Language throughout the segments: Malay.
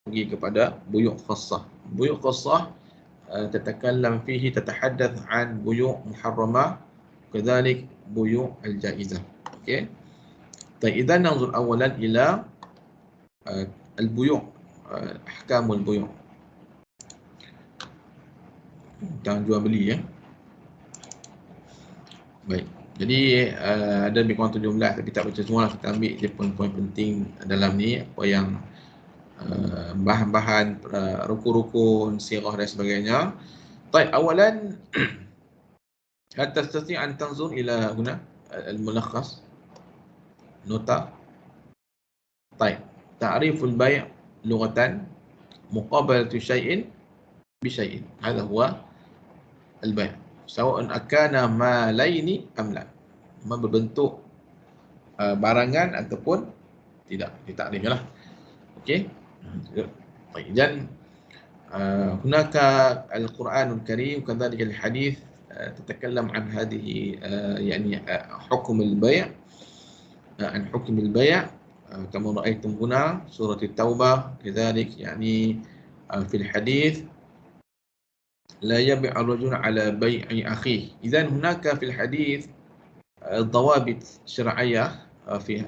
pergi kepada buyuk khassah. Buyuk khassah tatakallam fihi tatahaddath an buyuk muharramah kadhalik buyuk al-jaizah. Okey. Idzan nanzur awalan ila al-buyuk, ahkamul buyuk. Tentang jual beli ya. Baik. Jadi ada lebih kurang 17 tapi tak baca semua lah. Kita ambil je poin-poin penting dalam ni, apa yang bahan-bahan rukun-rukun sirah dan sebagainya. Baik, awalan hal tastati' an tanzur ila huna al-mulakhas nota. Baik, ta'riful bai' lughatan muqabalatu syai'in bi syai'in. Hadha huwa al-bai'. Sawa'un akana malaini am la. Berbentuk barangan ataupun tidak. Ditakrif lah. Okey. Baik, dan هناك القرآن الكريم وكذلك الحديث تتكلم عن هذه يعني حكم البيع، عن حكم البيع كما رأيتم هنا سورة التوبة. لذلك يعني في الحديث لا يبيع الرجل على بيع أخيه. إذن هناك في الحديث ضوابط شرعية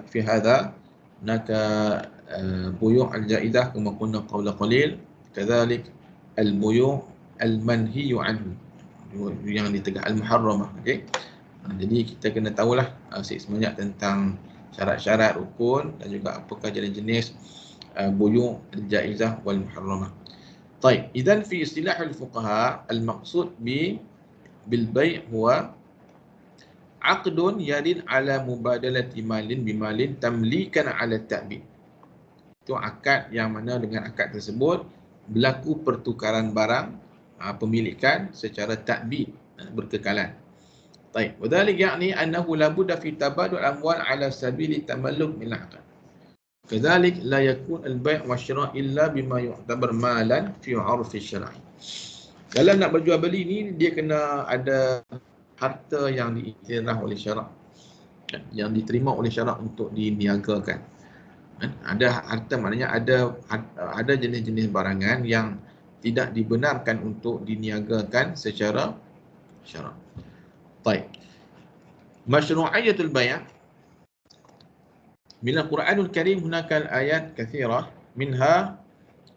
في هذا. هناك بيوع الجائزة كما قلنا قبل قليل، كذلك البيوع المنهي عنه yang ditegak al-muharramah. Okey. Jadi kita kena tahulah sebanyak tentang syarat-syarat rukun dan juga apakah jenis-jenis buyu' al-jaizah wal muharramah. Baik, idzan fi istilah al-fuqaha al-maqsud bil bai' huwa aqdun yadin ala mubadalati malin bimalin tamlikan ala ta'bid. Itu akad yang mana dengan akad tersebut berlaku pertukaran barang, pemilikan secara ta'bid, berkekalan. Baik, wadhalik yakni annahu la budda fi tabadul amwal ala sabili tamalluk min al-aqd. Kadzalik la yakun al-bai' wa syira' illa bima yu'tabar malan fi 'urf asy-syar'i. Dalam nak berjual beli ni dia kena ada harta yang diiktiraf oleh syarak, yang diterima oleh syarak untuk diniagakan. Ada harta maknanya ada jenis-jenis barangan yang tidak dibenarkan untuk diniagakan secara syarak. Baik. Masyru'iyatul bai' min al-Quranul Karim hunaka ayat katsirah minha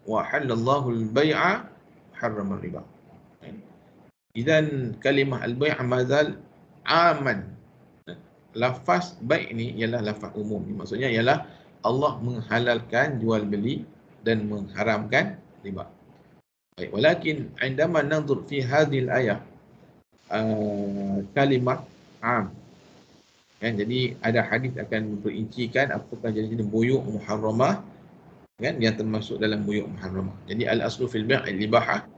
wa halallahu al-bai'a harrama riba. Idzan kalimah al-bai' mazal aman. Lafaz bai' ni ialah lafaz umum. Maksudnya ialah Allah menghalalkan jual beli dan mengharamkan riba. Baik, walakin indama nanzur fi hadhihi al-ayah kalimat am. Kan, jadi ada hadis akan memperincikan apakah jenis buyu' muharramah kan yang termasuk dalam buyu' muharramah. Jadi al-aslu fil bai' al-ibahah.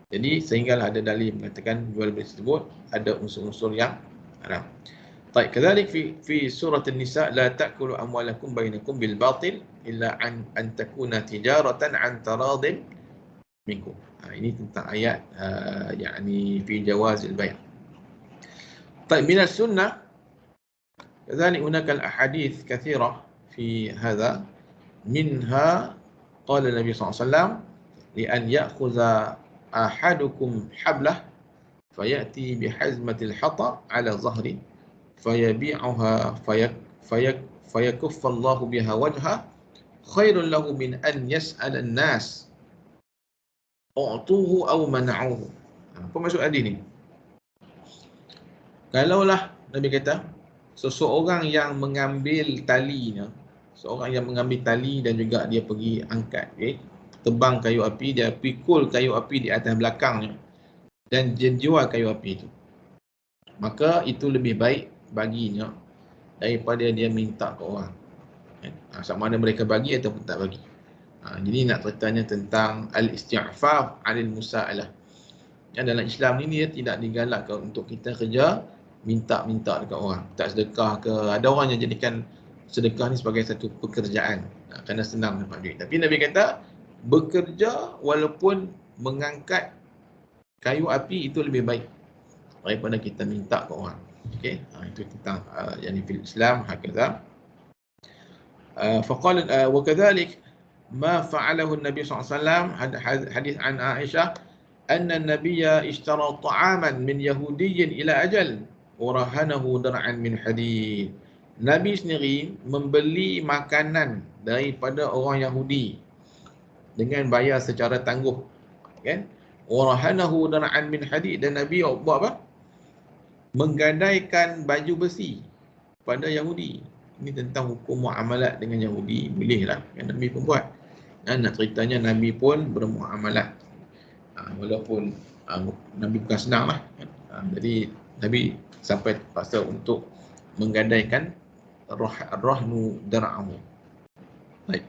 Jadi sehinggalah ada dalil mengatakan jual beli tersebut ada unsur-unsur yang haram. Baik, kadzalik fi surah An-Nisa la ta'kulu amwalakum bainakum bil batil illa an takuna tijaratan an taradin minkum. Ini tentang ayat yakni fi jawazil bai'. Baik, min as-sunnah kadzalik hunaka al-ahadits katsirah fi hadha minha qala Nabi sallallahu alaihi wasallam li an ya'khudha ahadukum hablah fayati bihazmatil hata ala zahri fayabi'uha fayakuffa Allahu biha wajha khairun lahu min an yas'ala an-nas u'tuhu aw mana'uhu. Apa maksud hadis ni? Kalaulah Nabi kata seseorang yang mengambil talinya, seorang yang mengambil tali dan juga dia pergi angkat, tebang kayu api, dia pikul kayu api di atas belakangnya dan jual kayu api itu, maka itu lebih baik baginya daripada dia minta ke orang. Sama ada mereka bagi ataupun tak bagi. Jadi nak bertanya tentang al-isti'faf 'anil musa'alah. Yang dalam Islam ni dia tidak digalakkan untuk kita kerja minta-minta dekat orang, tak sedekah ke. Ada orang yang jadikan sedekah ni sebagai satu pekerjaan kerana senang dapat duit. Tapi Nabi kata bekerja walaupun mengangkat kayu api itu lebih baik daripada kita minta ke orang. Okey, itu tentang yang fil Islam hakadha. Faqala wa kadzalik ma fa'alahu Nabi SAW, hadis an Aisyah, anna Nabiyya ishtara ta'aman min Yahudiyyin ila ajal wa rahanahu dar'an min hadid. Nabi sendiri membeli makanan daripada orang Yahudi dengan bayar secara tangguh, kan? Wa rahanahu dar'an min hadid, dan Nabi buat apa? Menggadaikan baju besi pada Yahudi. Ini tentang hukum muamalat dengan Yahudi, bolehlah, kan? Nabi pun buat. Nak ceritanya Nabi pun bermuamalat, walaupun Nabi bukan senang lah, kan? Jadi Nabi sampai terpaksa untuk menggadaikan rahnu dar'ahu. Baik.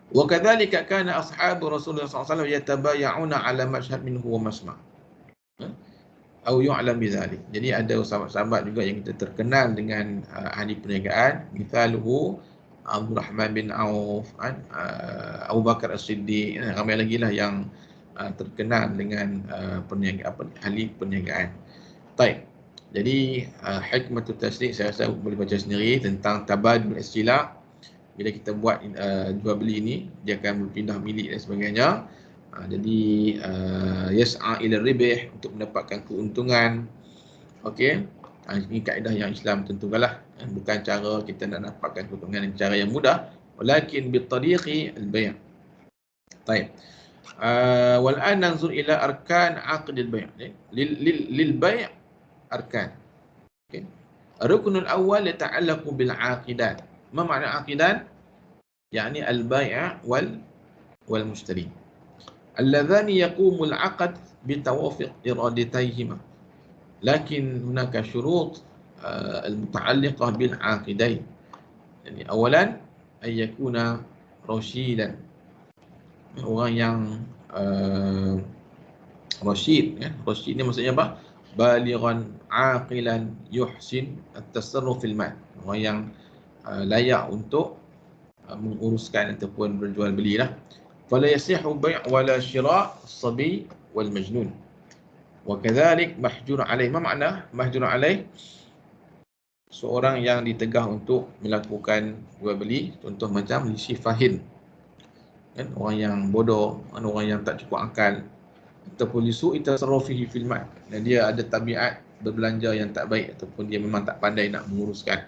Wa kadzalika kana ashabu Rasulullah SAW yatabaya'una ala mashhad minhu wa masma'. Au yu'lam bidzalik. Jadi ada sahabat-sahabat juga yang kita terkenal dengan ahli perniagaan, misaluhu Abdul Rahman bin Auf, Abu Bakar As-Siddiq, ramai lagi lah yang terkenal dengan ahli perniagaan. Baik. Jadi hikmatut tasdiq saya rasa boleh baca sendiri tentang tabadul istilah. Bila kita buat jual beli ini, dia akan berpindah milik dan sebagainya. Jadi yas'a ila ribih, untuk mendapatkan keuntungan. Okey. Ini kaedah yang Islam tentukanlah, bukan cara kita nak dapatkan keuntungan dengan cara yang mudah, walakin bitariqi al-bay'. Baik. Wal an nanzur ila arkan 'aqd al-bay'. Lil bay' arkan. Okey. Ruknul awwal yata'allaqu bil 'aqidat. Ma makna 'aqidan? Yani al-bay' wal mushtari. Alladzani yaqumu al-'aqd bitawafiq iradataihima. Lakin hunaka syurut al-muta'alliqah bil 'aqidain. Jadi awalan ay yakuna rasyidan. Orang yang rasyid, ya. Rasyid ni maksudnya apa? Balighan aqilan yuhsin at-tasarruf fil mal. Orang yang layak untuk menguruskan ataupun berjual belilah. Fala yasihu bai' wala syira' as-sabi wal majnun. Wa kadzalik mahjur alaih. Apa makna mahjur alaih? Seorang yang ditegah untuk melakukan jual beli, contoh macam lisi fahin, kan, orang yang bodoh, orang yang tak cukup akal, ataupun lisu'i tasarrufihi fil mal, dan dia ada tabiat berbelanja yang tak baik, ataupun dia memang tak pandai nak menguruskan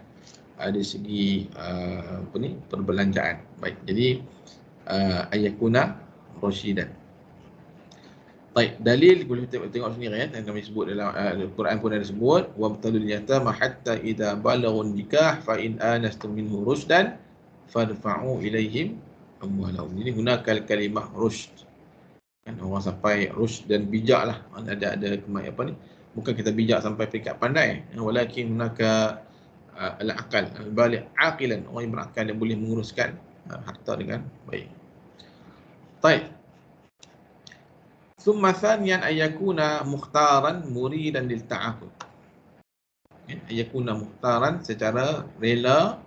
dari segi perbelanjaan. Baik, jadi ayakuna rasyidan. Baik, dalil boleh tengok sendiri, ya, yang kami sebut dalam Al-Quran pun ada sebut, wabtalul yatama hatta idza balaghun nikah fa in anastum minhu rushdan fadfa'u ilaihim amwalahum. Jadi gunakan kalimah rushd, kan, orang sampai rushd dan bijak lah, ada apa ni, bukan kita bijak sampai peringkat pandai, walakin hunaka al-aqal, balik aqilan, orang yang berakal yang boleh menguruskan harta dengan baik. Baik. Thumma thaniyan ayakuna mukhtaran muridan lil ta'aqud. Ayakuna mukhtaran secara rela,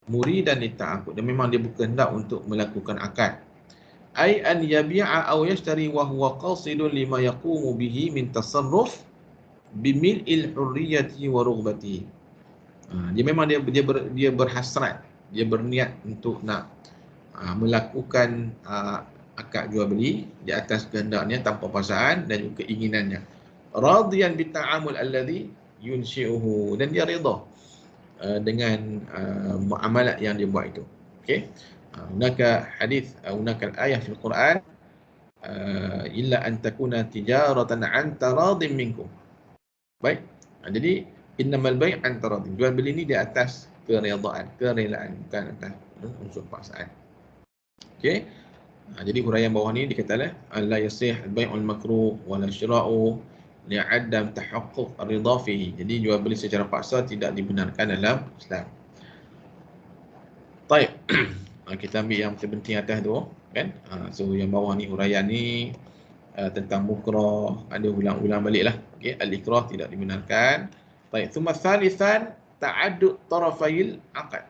muridan lil ta'aqud, dan memang dia berkehendak untuk melakukan akad. Ai an yabi'a aw yashtari wa huwa qasidun lima yaqumu bihi min tasarruf bimil'il hurriyati wa rughbati. Dia memang dia berhasrat, dia berniat untuk nak melakukan akad jual beli di atas kehendaknya tanpa paksaan dan juga keinginannya. Radiyan bita'amul alladhi yunshi'uhu, dan dia redha dengan muamalat yang dia buat itu. Okey. Hunaka hadis, hunaka ayah fil Quran, illa an takuna tijaratan an taradin minkum. Baik. Jadi innamal bai' an taradin. Jual beli ni di atas keredaan, kerelaan, bukan atas unsur paksaan. Okey. Jadi huraian bawah ni dikatakan la yasih al-bai'ul makruh wala syira'u li'adam tahaqquq ar-ridha fihi. Jadi jual beli secara paksa tidak dibenarkan dalam Islam. Baik. Kita ambil yang terpenting atas tu, kan? So yang bawah ni huraian ni tentang mukrah, ada ulang-ulang baliklah. Okey, al-ikrah tidak dibenarkan. Baik, thumma thalithan ta'addud tarafail aqd.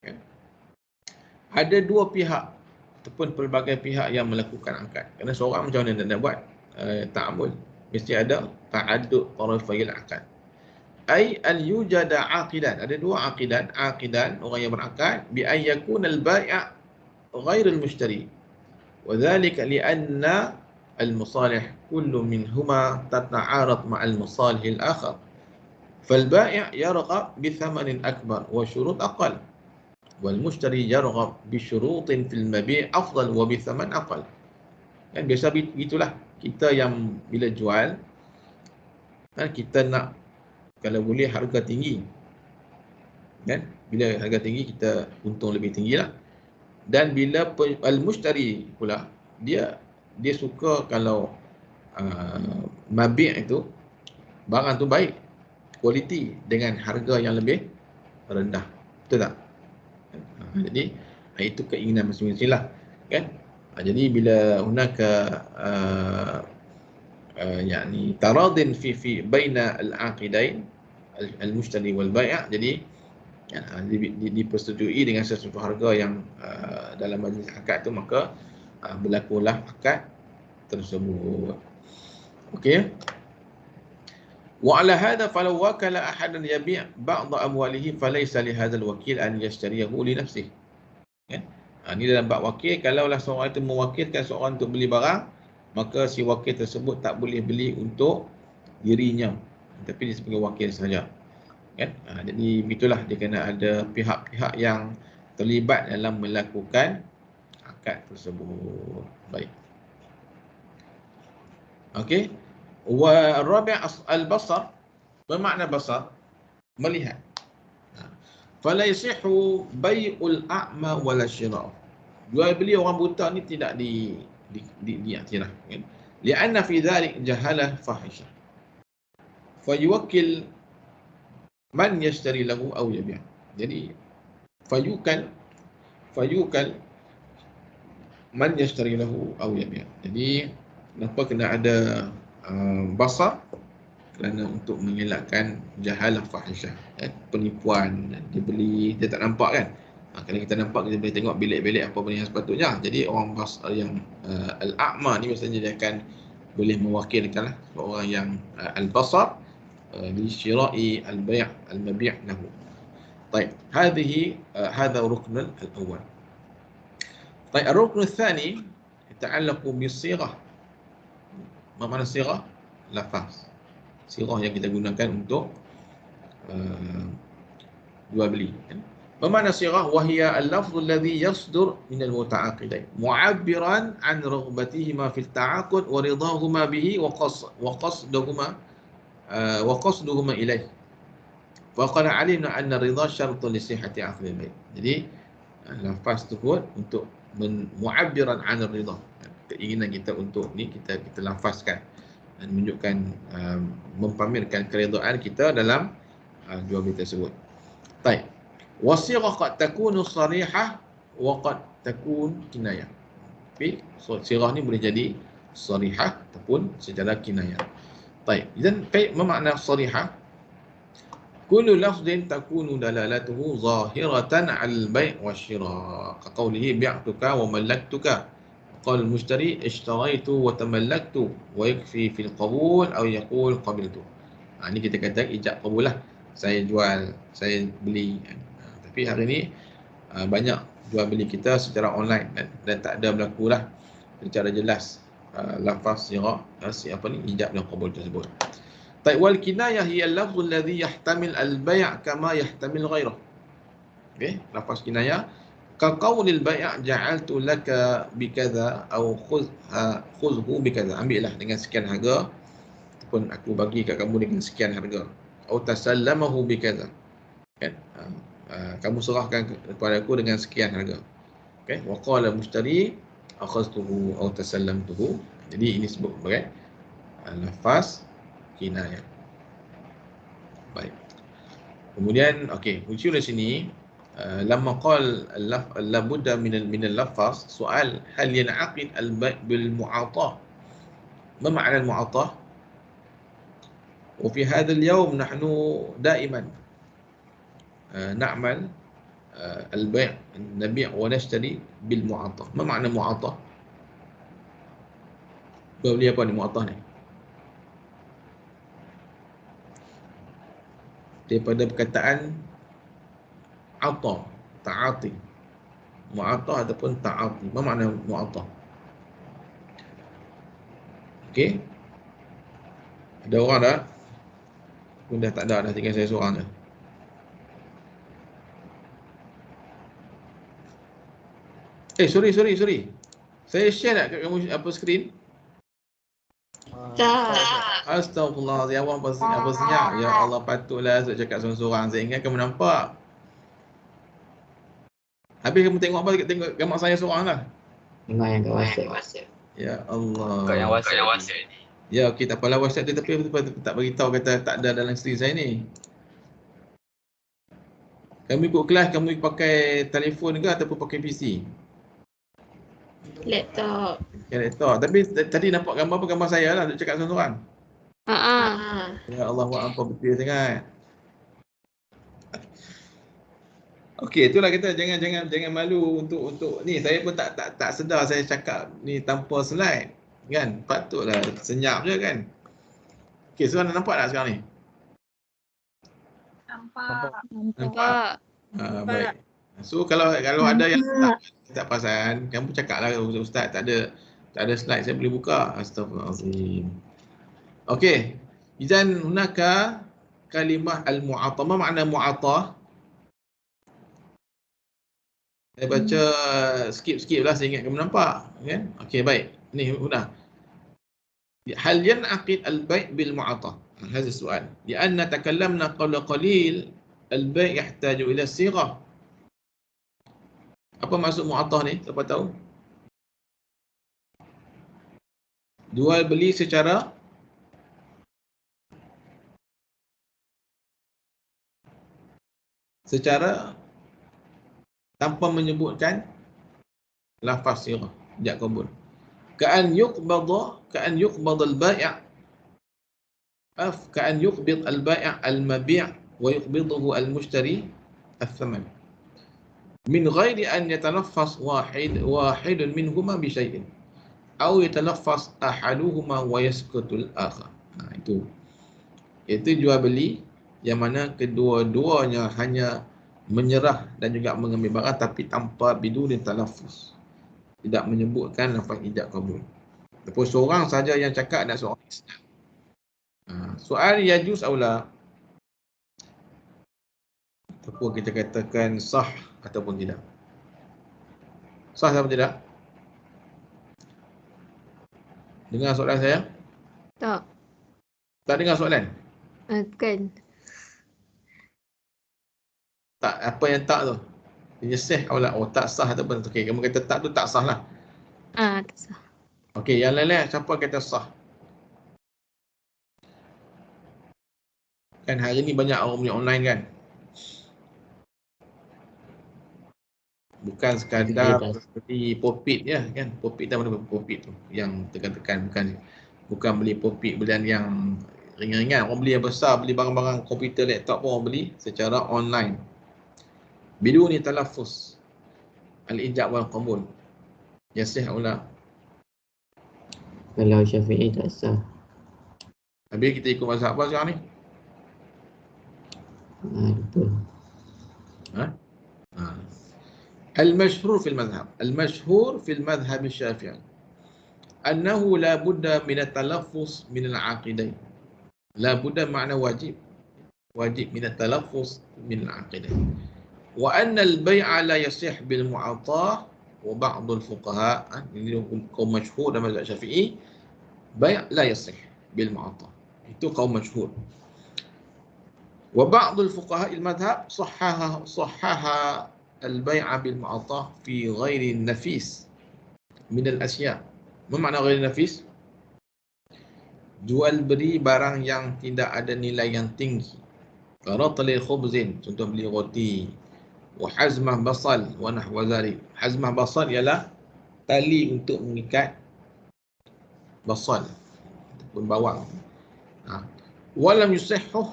Okay. Ada dua pihak ataupun pelbagai pihak yang melakukan akad. Kerana seorang macam mana nak buat ta'amul, mesti ada ta'addud tarafail aqd. Ai an yujada aqidan. Ada dua aqidan, aqidan orang yang berakad, bi ay yakuna al-bai' غير المشتري، وذلك لأن المصالح كل منهما تتعارض مع المصالح الآخر، فالبائع يرغب بثمن أكبر وشروط أقل، والمشتري يرغب بشروط في المبيع أفضل وبثمن أقل. Kan biasa begitulah. Kita yang bila jual, kan kita nak kalau boleh harga tinggi. Kan? Bila harga tinggi kita untung lebih tinggilah. Dan bila al-mushtari pula dia suka kalau mabi' itu barang tu baik, kualiti dengan harga yang lebih rendah. Betul tak? Jadi itu keinginan masing-masing lah, kan? Jadi bila hunaka يعني تراض في بين العاقدين المشتري والبائع, jadi dipersetujui dengan sesuatu harga yang dalam majlis akad tu, maka berlakulah akad tersebut. Okey. وعلى هذا فلو وكل أحد يبيع بعض أمواله فليس لهذا الوكيل أن يشتريه لنفسه. Ini dalam bab wakil, kalaulah seorang itu mewakilkan seorang untuk beli barang, maka si wakil tersebut tak boleh beli untuk dirinya, tapi dia sebagai wakil saja. Kan? Jadi itulah dia kena ada pihak-pihak yang terlibat dalam melakukan akad tersebut. Baik. Okey. Wa rabi' al-basar, bermakna basar, melihat. Fala yasihu bai'ul a'ma wala syira'. Jual beli orang buta ni tidak diiktiraf, kan? Li'anna fi dhalik jahalah fahisyah. Fayuwakkil man yashtari lahu aw yabi'. Jadi fayukal man yashtari lahu aw yabi'. Jadi kenapa kena ada basar? Kerana untuk mengelakkan jahalah fahisyah, penipuan. Dia beli, dia tak nampak, kan? Kalau kita nampak, kita boleh tengok bilik-bilik apa benda yang sepatutnya. Jadi orang basar yang al-a'ma ni biasanya dia akan boleh mewakilkan orang yang al-basar li syira'i al-bay' al-mabi' lahu. Baik, هذا ركن الأول. طيب الركن الثاني يتعلق بالصيغة. ما معنى الصيغة؟ لفظ. Sirah yang kita gunakan untuk jual beli. Bermakna sirah wahia al-lafz alladhi yasdur min al-muta'aqidain mu'abbiran an raghbatihima fi al-ta'aqud wa ridahuma bihi wa qasduhuma ilayh. Fa qad 'alimna anna ridha syartun li sihhati 'aqd al-bay'. Jadi lafaz tersebut untuk mu'abbiran an ridha. Keinginan kita untuk ni kita lafazkan dan menunjukkan mempamerkan keredaan kita dalam jual beli tersebut. Baik. Wasirah qad takunu sarihah wa qad takun kinayah. Tapi sirah ni boleh jadi sarihah ataupun secara kinayah. Baik. Dan bermakna sarihah, kullu lafdhin takunu dalalatuhu zahiratan 'al bai' wasyira'. Kaqaulihi bi'tuka wa mallaktuka. قال المشتري اشتريت وتملكت ويكفي في القبول أو يقول قبلت. Ini kita kata ijab qabul lah. Saya jual, saya beli. Tapi hari ni banyak jual beli kita secara online dan tak ada berlaku lah secara jelas lafaz sirah ijab dan qabul tersebut. Baik, wal kinayah hiya al-lafz alladhi yahtamil al-bay' kama yahtamil ghairah. Okey, lafaz kinayah kaqaulil bai' ja'altu laka bikadha au khudhu bikadha. Ambillah dengan sekian harga ataupun aku bagi kat kamu dengan sekian harga. Au tasallamahu bikadha. Kan? Kamu serahkan kepada aku dengan sekian harga. Okey, wa qala mushtari akhadtuhu au tasallamtuhu. Jadi ini sebut sebagai lafaz kinayah. Baik. Kemudian okey, uji dari sini لما قال لابد من اللفظ سؤال هل ينعقد البيع بالمعاطاة؟ ما معنى المعاطاة؟ وفي هذا اليوم نحن دائما نعمل البيع نبيع ونشتري بالمعاطاة. ما معنى معاطاة؟ beli apa ni mu'attah ni? Daripada perkataan ata, ta'ati. Mu'attah ataupun ta'ati. Apa makna mu'attah? Okey. Ada orang dah? Dah tak ada, dah tinggal saya seorang je. Sorry. Saya share tak kat kamu apa skrin? Tak. Astagfirullah, ya Allah, apa senyap. Ya Allah, patutlah saya cakap seorang-seorang. Saya ingat kamu nampak. Habis kamu tengok apa? Tengok gambar saya seorang lah. Tengok yang kat WhatsApp. Ya Allah. Kat yang WhatsApp ni. Ya, okey, tak apalah WhatsApp tu, tapi tak beritahu kata tak ada dalam skrin saya ni. Kamu ikut kelas, kamu pakai telefon ke ataupun pakai PC? Laptop. Ya, laptop. Tapi tadi nampak gambar apa? Gambar saya lah, nak cakap seorang-seorang. Ya Allah, apa betul sangat. Okey, itulah kita jangan malu untuk ni. Saya pun tak sedar saya cakap ni tanpa slide. Kan? Patutlah senyap je kan. Okey, so anda nampak tak sekarang ni? Nampak. Baik. So kalau ada yang tak perasan, kamu cakaplah ustaz tak ada slide, saya boleh buka. Astagfirullahalazim. Okey. Idzan hunaka kalimah al-mu'attah. Apa makna mu'attah? Saya baca skip lah, saya ingat kamu nampak kan. Okey, baik. Ni sudah. Hal yanaqid al-bai' bil mu'attah? هذا السؤال. لأن تكلمنا قبل قليل البيع يحتاج إلى الصيغة. Apa maksud mu'attah ni? Siapa tahu? Jual beli secara tanpa menyebutkan lafaz sirah, jak qabul. Ka'an yuqbad al-bai' كأن يقبض البائع المبيع ويقبضه المشتري الثمن من غير أن يتلفظ واحد منهما بشيء أو يتلفظ أحدهما ويسكت الآخر. Itu jual beli yang mana kedua-duanya hanya menyerah dan juga mengambil barang tapi tanpa bidun talaffuz, tidak menyebutkan lafaz ijab kabul. Ataupun seorang saja yang cakap dan seorang isnad. Soal yajuz aula, ataupun kita katakan sah ataupun tidak. Sah atau tidak? Dengar soalan saya? Tak. Tak dengar soalan? Kan. Tak, apa yang tak tu? Yasih aula, tak sah ataupun okey, kamu kata tak tu tak sah lah. Tak sah. Okey, yang lain siapa kata sah? Kan hari ni banyak orang punya online kan. Bukan sekadar beli popit je kan. Popit dah mana popit tu yang tekan-tekan, bukan beli popit belian yang ringan-ringan. Orang beli yang besar, beli barang-barang komputer, laptop pun orang beli secara online. Biduni talaffuz al-ijab wal qabul. Yasih aula. Kalau Syafi'i tak sah. Habis kita ikut mazhab apa sekarang ni? Betul. المشهور في المذهب الشافعي أنه لا بد من التلفظ من العاقدين. لا بد معنى واجب من التلفظ من العاقدين. وأن البيع لا يصح بالمعاطاة. وبعض الفقهاء قوم مشهور dalam mazhab Syafi'i, بيع لا يصح بالمعاطاة. Itu kaum masyhur. وبعض الفقهاء المذهب صحح البيع بالمعاطاة في غير النفيس من الأشياء. Apa makna غير النفيس? Jual beli barang yang tidak ada nilai yang tinggi. Qaratli khubzin, contoh beli roti. Wa hazmah basal wa nahwa zalik. Hazmah basal ialah tali untuk mengikat basal ataupun bawang. ولم يصححه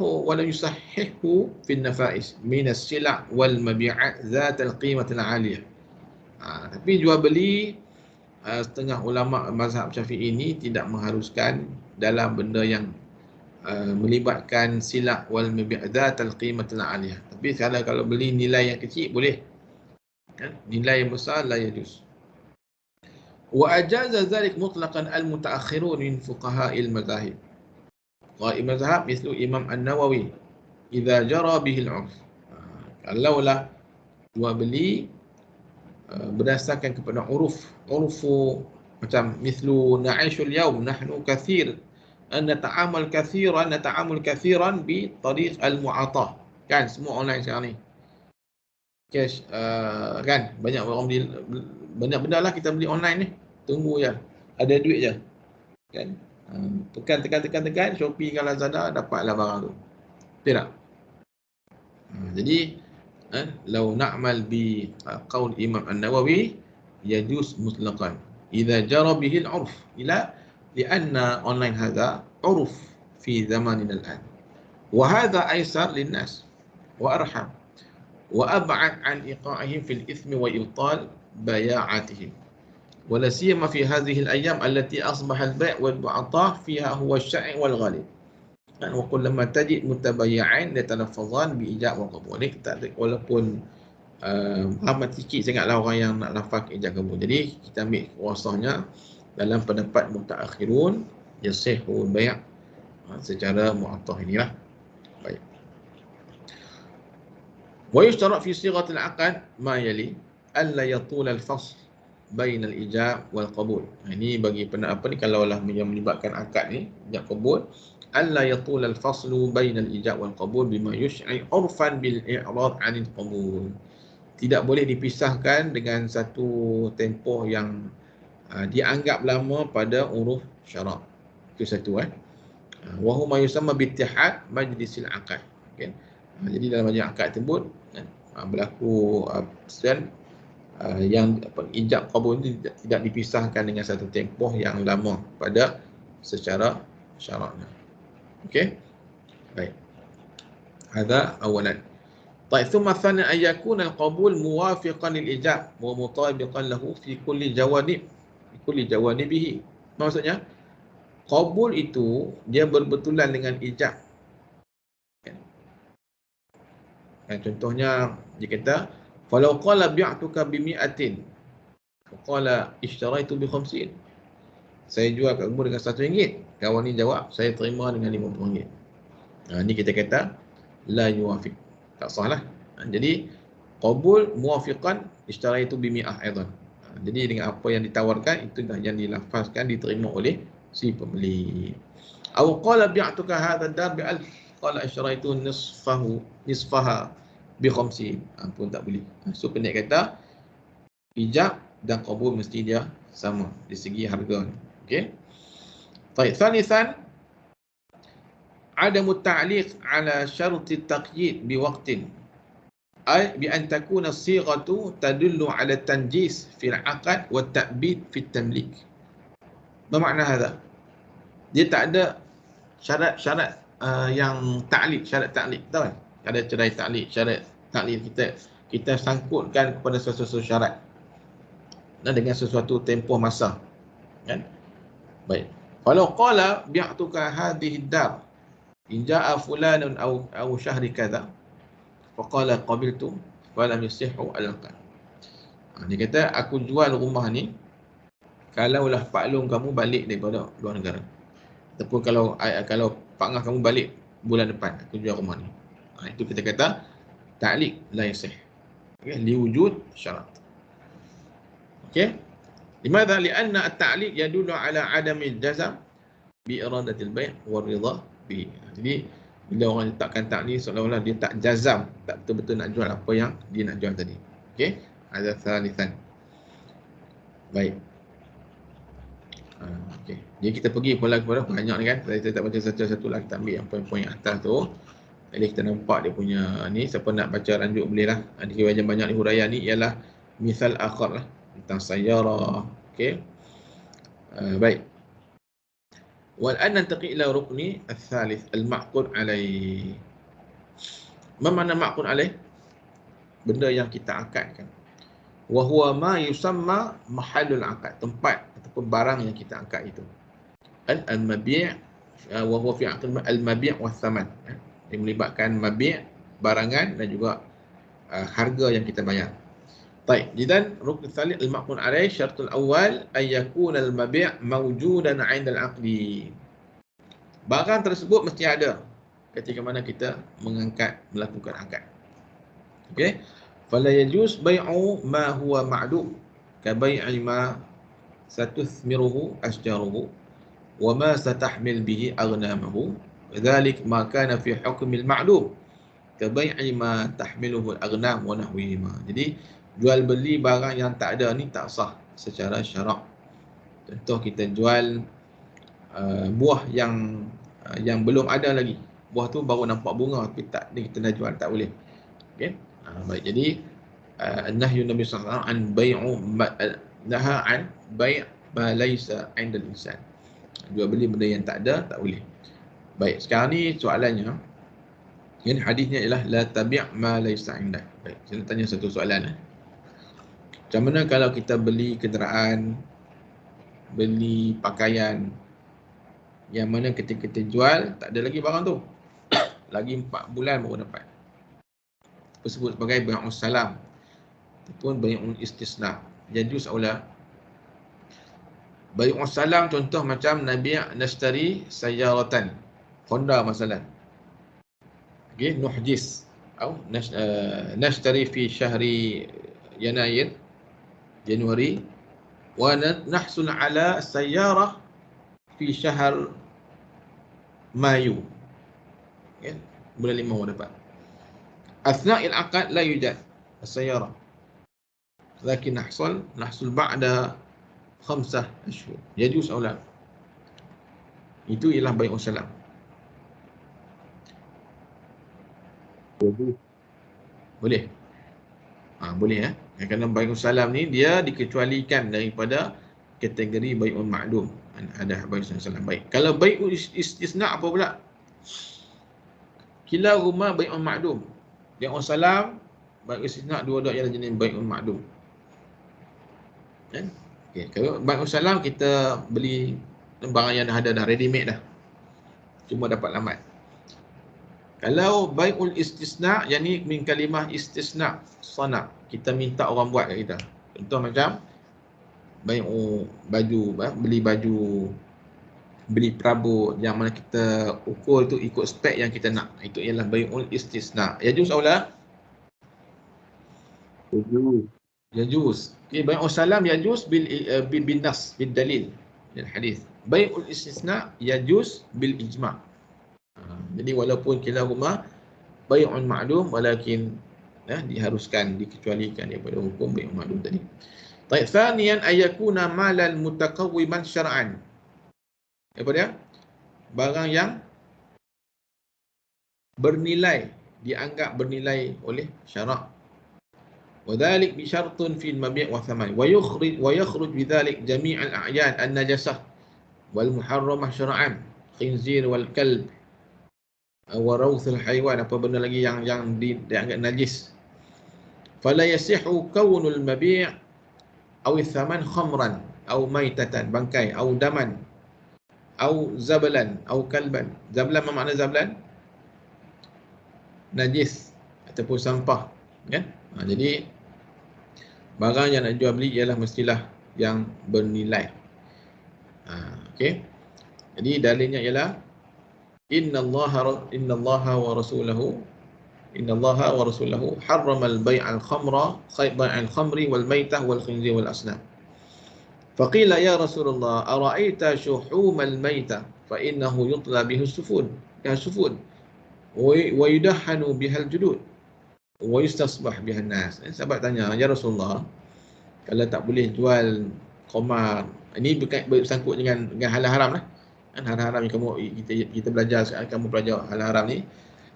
في النفائس من السلع والمبيعات ذات القيمة العالية. Tapi jual beli setengah ulama mazhab Syafi'i ini tidak mengharuskan dalam benda yang melibatkan sila wal mabi'at dzat al qimah al aliyah. Tapi kalau beli nilai yang kecil boleh. Nilai yang besar la yajuz. Wa ajaza dzalik mutlaqan al-mutaakhirun min fuqaha'il mazahib. Fuqaha'il mazhab mislu Imam An-Nawawi idza jara bihi al-'urf. Kalaulah jual beli berdasarkan kepada urufu macam mislu na'ishul yaum nahnu kathir nata'amal kathiran bi tariq al-mu'atah, kan semua online sekarang ni cash, kan banyak orang beli banyak benda lah kita beli online ni, tunggu je ada duit je kan, tekan Shopee ke Lazada dapatlah barang tu, betul tak? Jadi lau na'mal bi qaul Imam An-Nawawi yajuz mutlaqan idza jara bihi al-'urf ila lianna online hadha 'urf fi zamanina al-an wa hadha aysar lin-nas wa arham wa ab'ad an iqa'ihim fil ithmi wa ibtal bay'atihim wa la siyama fi hadhihi al-ayyam allati asbaha al-bay' wal mu'atah fiha huwa asy-syai' wal ghalib. Wa kullama tajid mutabayyi'ain yatalaffazan bi ijab wa qabul. Ni kita walaupun amat sikit sangatlah orang yang nak lafaz ijab qabul. Jadi kita ambil kuasanya dalam pendapat mutaakhirun yasihul bay' secara mu'attah inilah. Baik. Wa yushtarat fi sighatil 'aqd ma yali alla yatul al-fasl bain al-ijab wal qabul. Ini bagi apa ni kalau lah yang melibatkan akad ni ijab qabul, alla yatul al-faslu bain al-ijab wal qabul bima yush'i 'urfan bil i'rad 'anil qabul. Tidak boleh dipisahkan dengan satu tempoh yang dianggap lama pada uruf syarak. Itu satu wa huma yusamma bi ittihad majlisil aqd. Okay. Jadi dalam majlis akad tersebut berlaku yang ijab qabul ini tidak dipisahkan dengan satu tempoh yang lama pada secara syaraknya. Okey. Baik. Hadza awalan. Baik, thumma thani an yakuna al-qabul muwafiqan lil-ijab wa mutabiqan lahu fi kulli jawanibihi. Maksudnya qabul itu dia berbetulan dengan ijab. Contohnya dia kata falau qala bi'tuka bi 100 wa qala ishtaraitu bi 50. Saya jual kat kamu dengan RM100. Kawan ni jawab saya terima dengan RM50. Ni kita kata la yuwafiq. Tak sah lah. Jadi qabul muwafiqan ishtaraitu bi 100 aidan. Jadi dengan apa yang ditawarkan itu dah yang dilafazkan diterima oleh si pembeli. Aw qala bi'tuka hadha ad-dar bi 1000 qala ishtaraitu nisfaha bi 50. Pun tak boleh. So pendek kata ijab dan qabul mesti dia sama di segi harga. Okey. Baik, thalithan adamu ta'liq ala syarti taqyid bi waqtin ay bi an takuna as-sighatu tadullu ala tanjis fi al-'aqd wa at-ta'bid fi at-tamlik. Bermakna hadha, dia tak ada syarat yang ta'liq, syarat ta'liq, tahu kan? Ada cerai ta'liq, syarat ta'liq kita sangkutkan kepada sesuatu syarat dan dengan sesuatu tempoh masa, kan? Baik. Kalau qala bi'tuka hadhihi ad-dar in jaa fulanun aw syahri kadza fa qala qabiltu wa lam yasihhu al-aqd. Dia kata aku jual rumah ni kalaulah Pak Long kamu balik daripada luar negara, ataupun kalau Pak Ngah kamu balik bulan depan aku jual rumah ni. Itu kita kata ta'liq la yasih. Okey, li wujud syarat. Okey. Limadha? Lianna at-ta'liq yadullu ala adami al-jazam bi iradatil bay' wa ridha bihi. Jadi bila orang letakkan ta'liq seolah-olah dia tak jazam, tak betul-betul nak jual apa yang dia nak jual tadi. Okey, ada thalithan. Baik. Okey. Jadi kita pergi kepada banyak ni kan. Saya tak baca satu-satu lah, kita ambil yang poin-poin atas tu. Jadi kita nampak dia punya ni, siapa nak baca lanjut boleh lah. Ada riwayat banyak ni huraian ni ialah misal akhar lah tentang sayyara. Okey. Baik. Wal an nantaqi ila rukni al-thalith al-ma'qud alaih. Apa makna ma'qud alaih? Benda yang kita akadkan. Wa huwa ma yusamma mahallul aqd, tempat ataupun barang yang kita akad itu. Al-mabi' wa huwa fi aqd al-mabi' wa thaman. Dia melibatkan mabi', barangan, dan juga harga yang kita bayar. طيب, idzan rukn tsalits al-ma'qul alaih syartul awal ay yakuna al-mabi' mawjudan 'inda al-'aqdi. Barang tersebut mesti ada ketika mana kita melakukan akad. Okey. Fala yajuz bai'u ma huwa ma'dum ka bai'i ma satuthmiruhu asjaruhu wa ma satahmil bihi aghnamahu. Dzalik ma kana fi hukm al-ma'dum ka bai'i ma tahmiluhu al-aghnam wa nahwihima. Jadi jual beli barang yang tak ada ni tak sah secara syarak. Contoh kita jual buah yang belum ada lagi. Buah tu baru nampak bunga tapi tak ni kita dah jual, tak boleh. Okey. Baik, jadi nahyu Nabi sallallahu alaihi wasallam an bai'u naha an bai' ma laysa 'inda al-insan. Jual beli benda yang tak ada tak boleh. Baik, sekarang ni soalannya, ini hadisnya ialah la tabi' ma laysa 'indak. Baik, saya nak tanya satu soalan. Macam mana kalau kita beli kenderaan, beli pakaian yang mana ketika kita jual tak ada lagi barang tu. Lagi 4 bulan baru dapat. Tersebut sebagai bai'us salam ataupun bai'ul istisna. Jadus aula. Bai'us salam contoh macam nabi' nashtari sayyaratan Honda masalan. Okey, nuhjis atau nashtari fi syahri Yanair Januari wa nahsul ala sayyarah fi syahr Mayu. Ya, bulan 5 dapat. Asna' al-aqd la yujad as-sayyarah. Lakin nahsul ba'da 5 ashhur. Yajuz aw la? Itu ialah bai'us salam. Boleh. Boleh ya. Kerana bai'us salam ni dia dikecualikan daripada kategori bai'ul ma'dum. Ada bai'us salam. Baik. Kalau bai'ul istisna apa pula? Kilahuma bai'ul ma'dum. Bai'us salam, bai'ul istisna, dua-dua ialah jenis bai'ul ma'dum. Kan? Okey, kalau bai'us salam kita beli barang yang dah ready made dah. Cuma dapat lambat. Kalau bai'ul istisna, yakni min kalimah istisna, sana, kita minta orang buat kat kita. Contoh macam bai'u baju, beli baju, beli perabot yang mana kita ukur tu ikut spek yang kita nak. Itu ialah bai'ul istisna. Yajuz aw la? Yajuz. Okey, bai'ul salam yajuz bil nas, bil dalil, bil hadis. Bai'ul istisna yajuz bil ijma'. Jadi walaupun kilahuma bai'un ma'dum walakin diharuskan, dikecualikan daripada hukum bai'un ma'dum tadi. Baik, thaniyan ayakuna malan mutaqawwiman syar'an. Apa dia? Barang yang bernilai, dianggap bernilai oleh syarak. Wadhalik bi syartun fil mabi' wa thaman wa yakhruj bidhalik jami' al-a'yan an-najasah wal muharramah syar'an, khinzir wal kalb wa rawthul haiwan, apa benda lagi yang dianggap najis. Fala yasihu kaunul mabi' aw thaman khamran aw maitatan, bangkai, aw daman aw zablan aw kalban. Zablan apa makna zablan? Najis ataupun sampah, kan? Jadi barang yang nak jual beli ialah mestilah yang bernilai. Okey. Jadi dalilnya ialah Inna Allaha wa rasulahu harrama al-bai'al khamri wal maitah wal khinzir wal asnam. Faqila ya Rasulullah ara'aita shuhumal maitah fa innahu yutla bihi sufun wa yudahhanu bihal julud wa yustasbah bihan nas. Sahabat tanya, ya Rasulullah, kalau tak boleh jual khamar, ini bersangkut dengan halal haram lah. Kan haram yang kita belajar sekarang, kamu belajar halal haram ni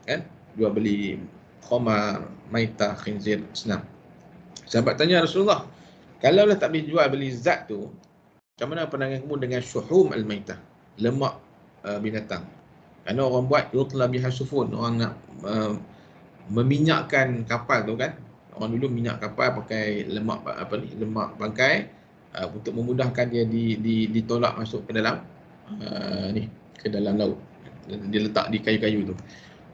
kan, jual beli khamar, maitah, khinzir, asnam. Sahabat tanya Rasulullah, kalau lah tak boleh jual beli zat tu, macam mana pandangan kamu dengan syuhum al-maitah, lemak binatang? Kerana orang buat yutla biha sufun, orang nak meminyakkan kapal tu kan. Orang dulu minyak kapal pakai lemak lemak bangkai untuk memudahkan dia ditolak masuk ke dalam ke dalam laut. Dia letak di kayu-kayu tu.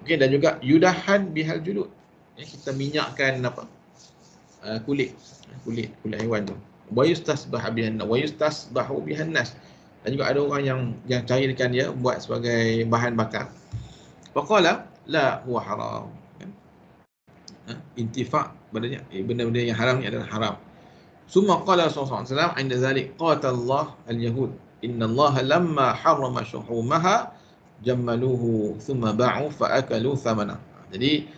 Okey, dan juga yudahan bihal julud. Kita minyakkan kulit haiwan tu. Wa yustasbahu bihan nas. Dan juga ada orang yang cairkan dia buat sebagai bahan bakar. Faqala la huwa haram. Intifa' badanya benda-benda yang haram ni adalah haram. Summa qala sallallahu alaihi wasallam 'inda zalik qatallahu al-yahud innallaha lamma harrama shuhumaha jammaluhu thumma ba'u fa akalu thamana. Jadi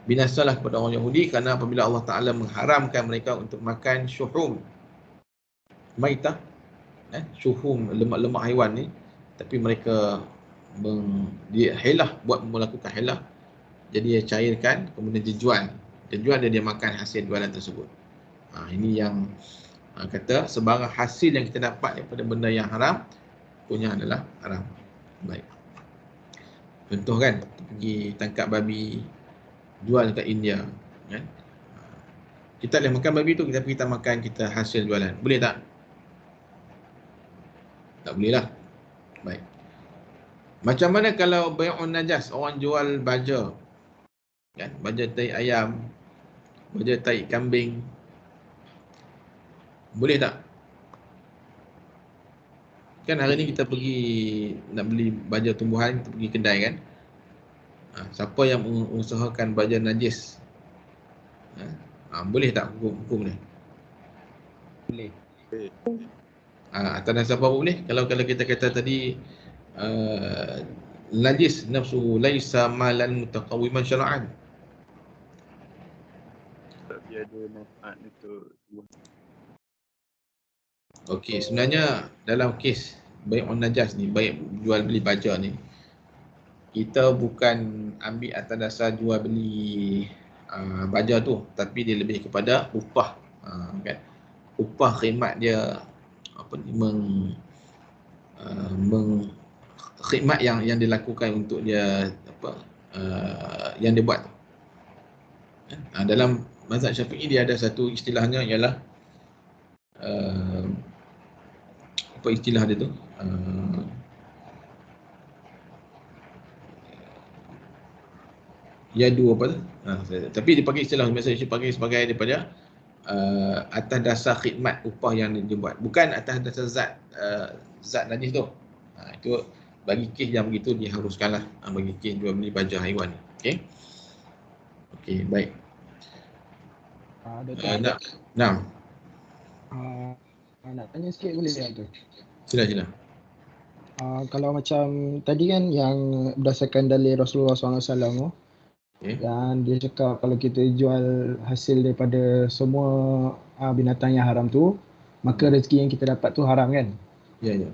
binasalah kepada orang Yahudi kerana apabila Allah Taala mengharamkan mereka untuk makan syuhum maitah, syuhum lemak-lemak haiwan ni, tapi mereka dia hilah, buat melakukan hilah, jadi dia cairkan kemudian dia dia makan hasil jualan tersebut. Ini yang kata sebarang hasil yang kita dapat daripada benda yang haram punya adalah haram. Baik. Contoh kan, pergi tangkap babi jual kat India kan. Kita boleh makan babi tu, kita makan kita hasil jualan. Boleh tak? Tak boleh lah. Baik. Macam mana kalau bai'un najas, orang jual baja kan, baja tai ayam, baja tai kambing, boleh tak? Kan hari ni kita pergi nak beli baja tumbuhan, kita pergi kedai kan. Siapa yang mengusahakan baja najis, boleh tak hukum ni? Boleh. Atas dasar apa boleh? Kalau kita kata tadi najis nafsu laisa malan mutaqawiman syar'an. Dia ada manfaat untuk Okey, sebenarnya dalam kes bai'un najas ni, baik jual beli baja ni, kita bukan ambil atas dasar jual beli baja tu, tapi dia lebih kepada upah, kan? Upah khidmat dia khidmat yang dilakukan untuk dia yang dia buat. Dalam mazhab Syafi'i dia ada satu istilahnya ialah apa istilah dia tu? Yadu apa tu? Tapi dia pakai istilah biasa dia pakai sebagai daripada atas dasar khidmat upah yang dia buat, bukan atas dasar zat najis tu. Itu bagi kes yang begitu diharuskanlah bagi kes jual beli baja haiwan. Okey. Okey, baik. Nak tanya sikit boleh tak tu? Sila. Kalau macam tadi kan yang berdasarkan dalil Rasulullah SAW, dan dia cakap kalau kita jual hasil daripada semua binatang yang haram tu, maka rezeki yang kita dapat tu haram kan? Ya.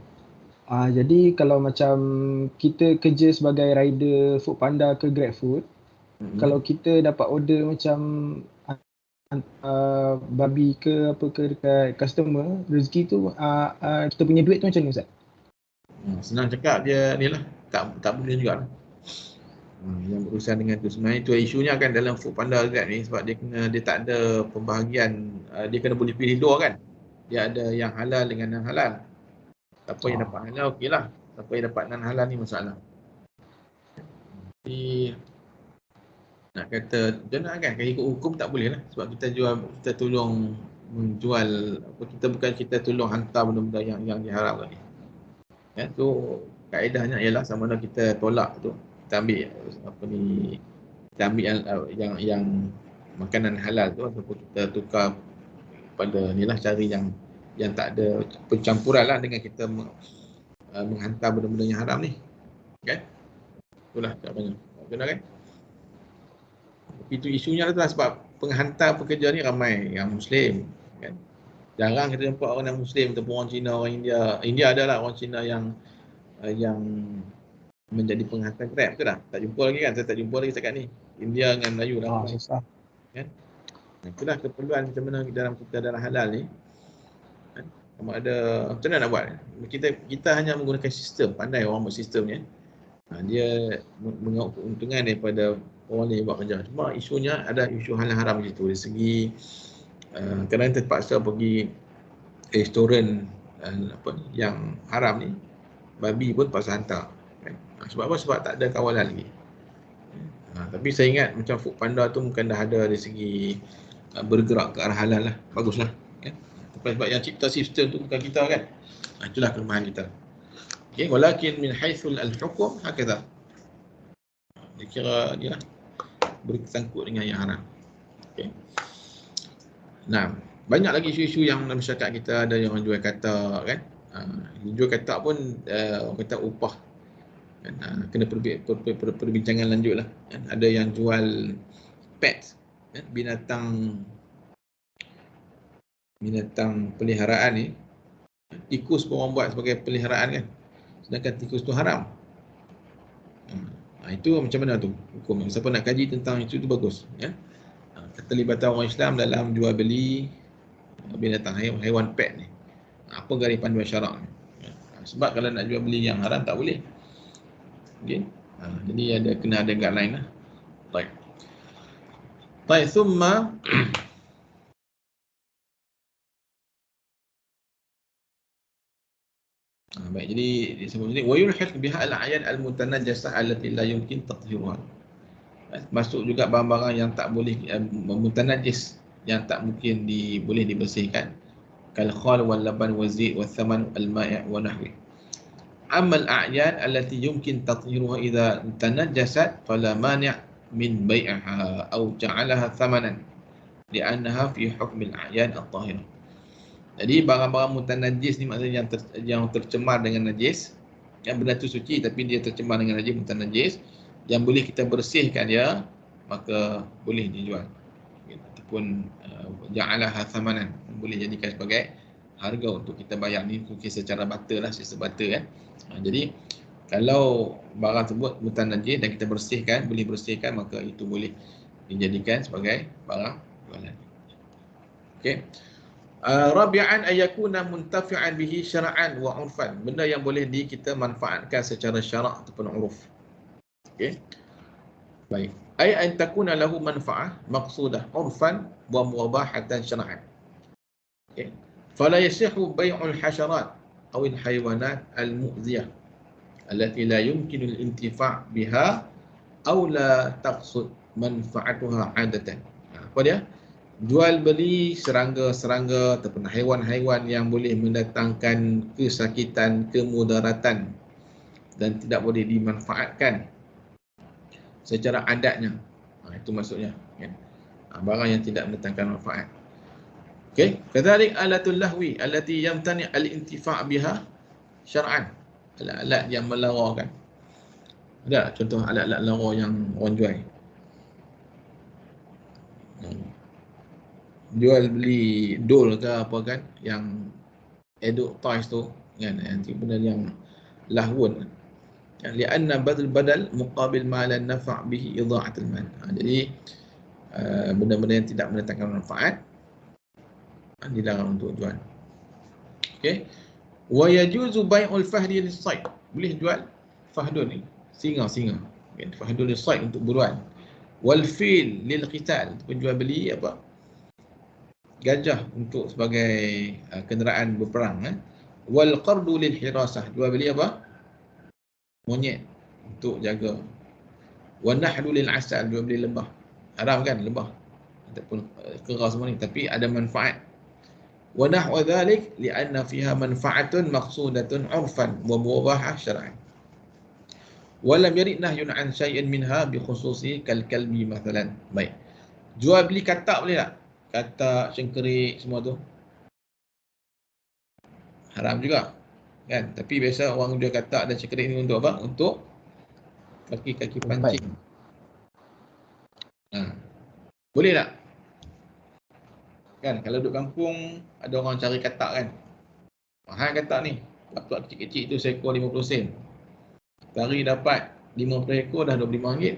Jadi kalau macam kita kerja sebagai rider Foodpanda ke GrabFood, kalau kita dapat order macam babi ke apa ke dekat customer, rezeki tu kita punya duit tu macam mana Ustaz? Senang cakap dia ni lah, tak boleh juga. Yang berurusan dengan tu sebenarnya itu isunya kan dalam Foodpanda Grab ni, sebab dia tak ada pembahagian, dia kena boleh pilih dua kan. Dia ada yang halal dengan non halal. Siapa yang dapat halal okeylah, siapa yang dapat non halal ni masalah. Jadi nak kata jangan kan ikut hukum tak boleh lah, sebab kita tolong menjual, kita tolong hantar benda-benda yang diharamkan ni. Ya, tu kaedahnya ialah sama ada kita tolak tu, kita ambil kita ambil yang makanan halal tu ataupun kita tukar pada inilah cari yang tak ada pencampuran lah dengan kita menghantar benda-benda yang haram ni. Kan? Itulah jawapannya. Benar kan? Itu isunya adalah sebab penghantar pekerja ni ramai yang Muslim kan. Jarang kita jumpa orang yang Muslim ataupun orang Cina, orang India. India adalah orang Cina yang menjadi penghantar Grab ke dah? Tak jumpa lagi kan? Saya tak jumpa lagi setakat ni. India dengan Melayu dah. Susah. Kan? Itulah keperluan macam mana dalam kita dalam halal ni. Kan? Sama ada macam mana nak buat? Kita hanya menggunakan sistem, pandai orang buat sistem ni. Dia mengaut keuntungan daripada orang yang buat kerja. Cuma isunya ada isu halal haram di situ. Dari segi kadang terpaksa pergi restoran yang haram ni, babi pun terpaksa hantar. Kan? Sebab apa? Sebab tak ada kawalan lagi. Tapi saya ingat macam Foodpanda tu mungkin dah ada dari segi bergerak ke arah halal lah, baguslah. Ya. Sebab yang cipta sistem tu bukan kita kan. Itulah kelemahan kita. Okay, walakin min haitsul al-hukum hakadha. Dia kira dia bersangkut dengan yang haram. Okay. Nah, banyak lagi isu-isu yang dalam masyarakat kita, ada yang jual kata kan. Jual kata pun orang kata upah. Kan? Kena perbincangan lanjut lah. Kan? Ada yang jual pet, kan? binatang peliharaan ni. Tikus pun orang buat sebagai peliharaan kan. Sedangkan tikus tu haram. Itu macam mana tu hukum? Siapa nak kaji tentang itu bagus ya. Keterlibatan orang Islam dalam jual beli binatang haiwan pet ni. Apa garis panduan syarak ni? Sebab kalau nak jual beli yang haram tak boleh. Okey. Jadi kena ada guideline lah. Baik. Baik, summa baik, jadi disebut ni wa yulhiq biha al-a'yan al-mutanajjasah allati la yumkin tathiruha. Masuk juga barang-barang yang tak boleh mutanajjis, yang tak mungkin boleh dibersihkan. Kal khal wal laban wal zait wal thaman al ma' wa nahwi. Amma al-a'yan allati yumkin tathiruha idza tanajjasat fala mani' min bai'iha aw ja'alaha thamanan li'annaha fi hukm al-a'yan at-tahirah. Jadi barang-barang mutanajis ni maksudnya yang tercemar dengan najis, yang benda tu suci tapi dia tercemar dengan najis, mutanajis, yang boleh kita bersihkan dia, maka boleh dijual. Ataupun ja'alaha thamanan, boleh jadikan sebagai harga untuk kita bayar ni, mungkin secara barter lah, sistem barter kan. Jadi kalau barang tersebut mutanajis dan kita bersihkan, boleh bersihkan, maka itu boleh dijadikan sebagai barang jualan. Okey. Rabi'an ayakuna muntafi'an bihi syara'an wa 'urfan. Benda yang boleh kita manfaatkan secara syarak ataupun uruf. Okey. Baik. Ay an takuna lahu manfa'ah maqsudah 'urfan wa mubahatan syara'an. Okey. Fala yasihu bai'ul hasyarat aw al hayawanat al mu'ziyah allati la yumkinu al intifa' biha aw la taqsud manfa'atuha 'adatan. Apa dia? Jual beli serangga-serangga ataupun haiwan-haiwan yang boleh mendatangkan kesakitan, kemudaratan dan tidak boleh dimanfaatkan secara adatnya. Itu maksudnya kan. Barang yang tidak mendatangkan manfaat. Okey, kadzalik alatul lahwi allati yamtani al-intifa' biha syar'an. Alat-alat yang melara kan. Ada contoh alat-alat lara yang orang jual. Jual beli doll ke apa kan, yang adult toys tu kan, nanti benda yang lahwun. Lianna badal muqabil ma la nafa' bihi idha'atul mal. Jadi benda-benda yang tidak mendatangkan manfaat dilarang untuk jual. Okey. Wa yajuzu bai'ul fahdi lis-sayd. Boleh jual fahdun ni, singa. Kan, fahdun lis-sayd untuk buruan. Wal fil lil qital, penjual beli apa? Gajah untuk sebagai kenderaan berperang. Wal qardu lil hirasah, jual beli apa? Monyet untuk jaga. Wa nahlu lil asal, jual beli lebah. Haram kan lebah ataupun kera semua ni, tapi ada manfaat. Wa nahwa dhalik li'anna fiha manfa'atun maqsudatun 'urfan wa mubahah syar'an. Wa lam yarid nahyun 'an syai'in minha bi khususi kal kalbi mathalan. Baik. Jual beli katak boleh tak? Katak, cengkerik semua tu haram juga kan. Tapi biasa orang jual katak dan cengkerik ni untuk apa? Untuk kaki-kaki pancing. Boleh tak? Kan kalau duduk kampung ada orang cari katak kan. Mahal katak ni. Katak kecil-kecil tu seekor 50 sen. Hari dapat 50 ekor dah RM25.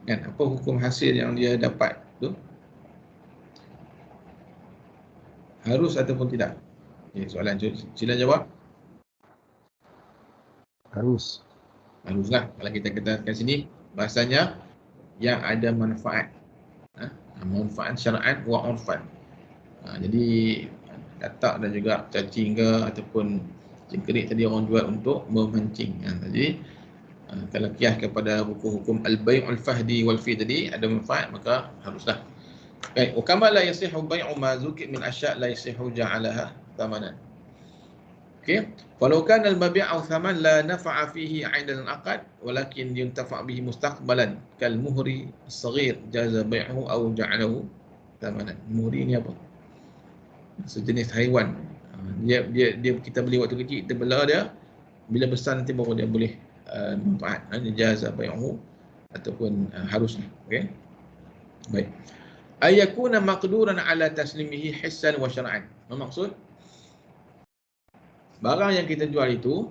Kan apa hukum hasil yang dia dapat tu? Harus ataupun tidak? Okay, soalan sila jawab. Harus. Haruslah. Kalau kita katakan sini bahasanya yang ada manfaat. Manfaat syara'an wa 'urfan. Jadi katak dan juga cacing ke ataupun cengkerik tadi orang jual untuk memancing. Jadi kalau kias kepada hukum-hukum al-bai'ul fahdi wal fi tadi ada manfaat, maka haruslah Baik, wa kama la yasihu bai'u ma zukir min asya' la yasihu ja'alaha thamanan. Okey. Walau kana al-mabi' aw thaman la nafa'a fihi 'inda al-aqd walakin yuntafa' bihi mustaqbalan kal muhri as-saghir jaza bai'uhu aw ja'alahu thamanan. Muhri ni apa? Sejenis haiwan. Dia kita beli waktu kecil, kita bela dia, bila besar nanti baru dia boleh manfaat. Jaza bai'uhu ataupun harusnya. Okey. Baik. Ayakuna maqduran ala taslimihi hissan wa syar'an. Maksud barang yang kita jual itu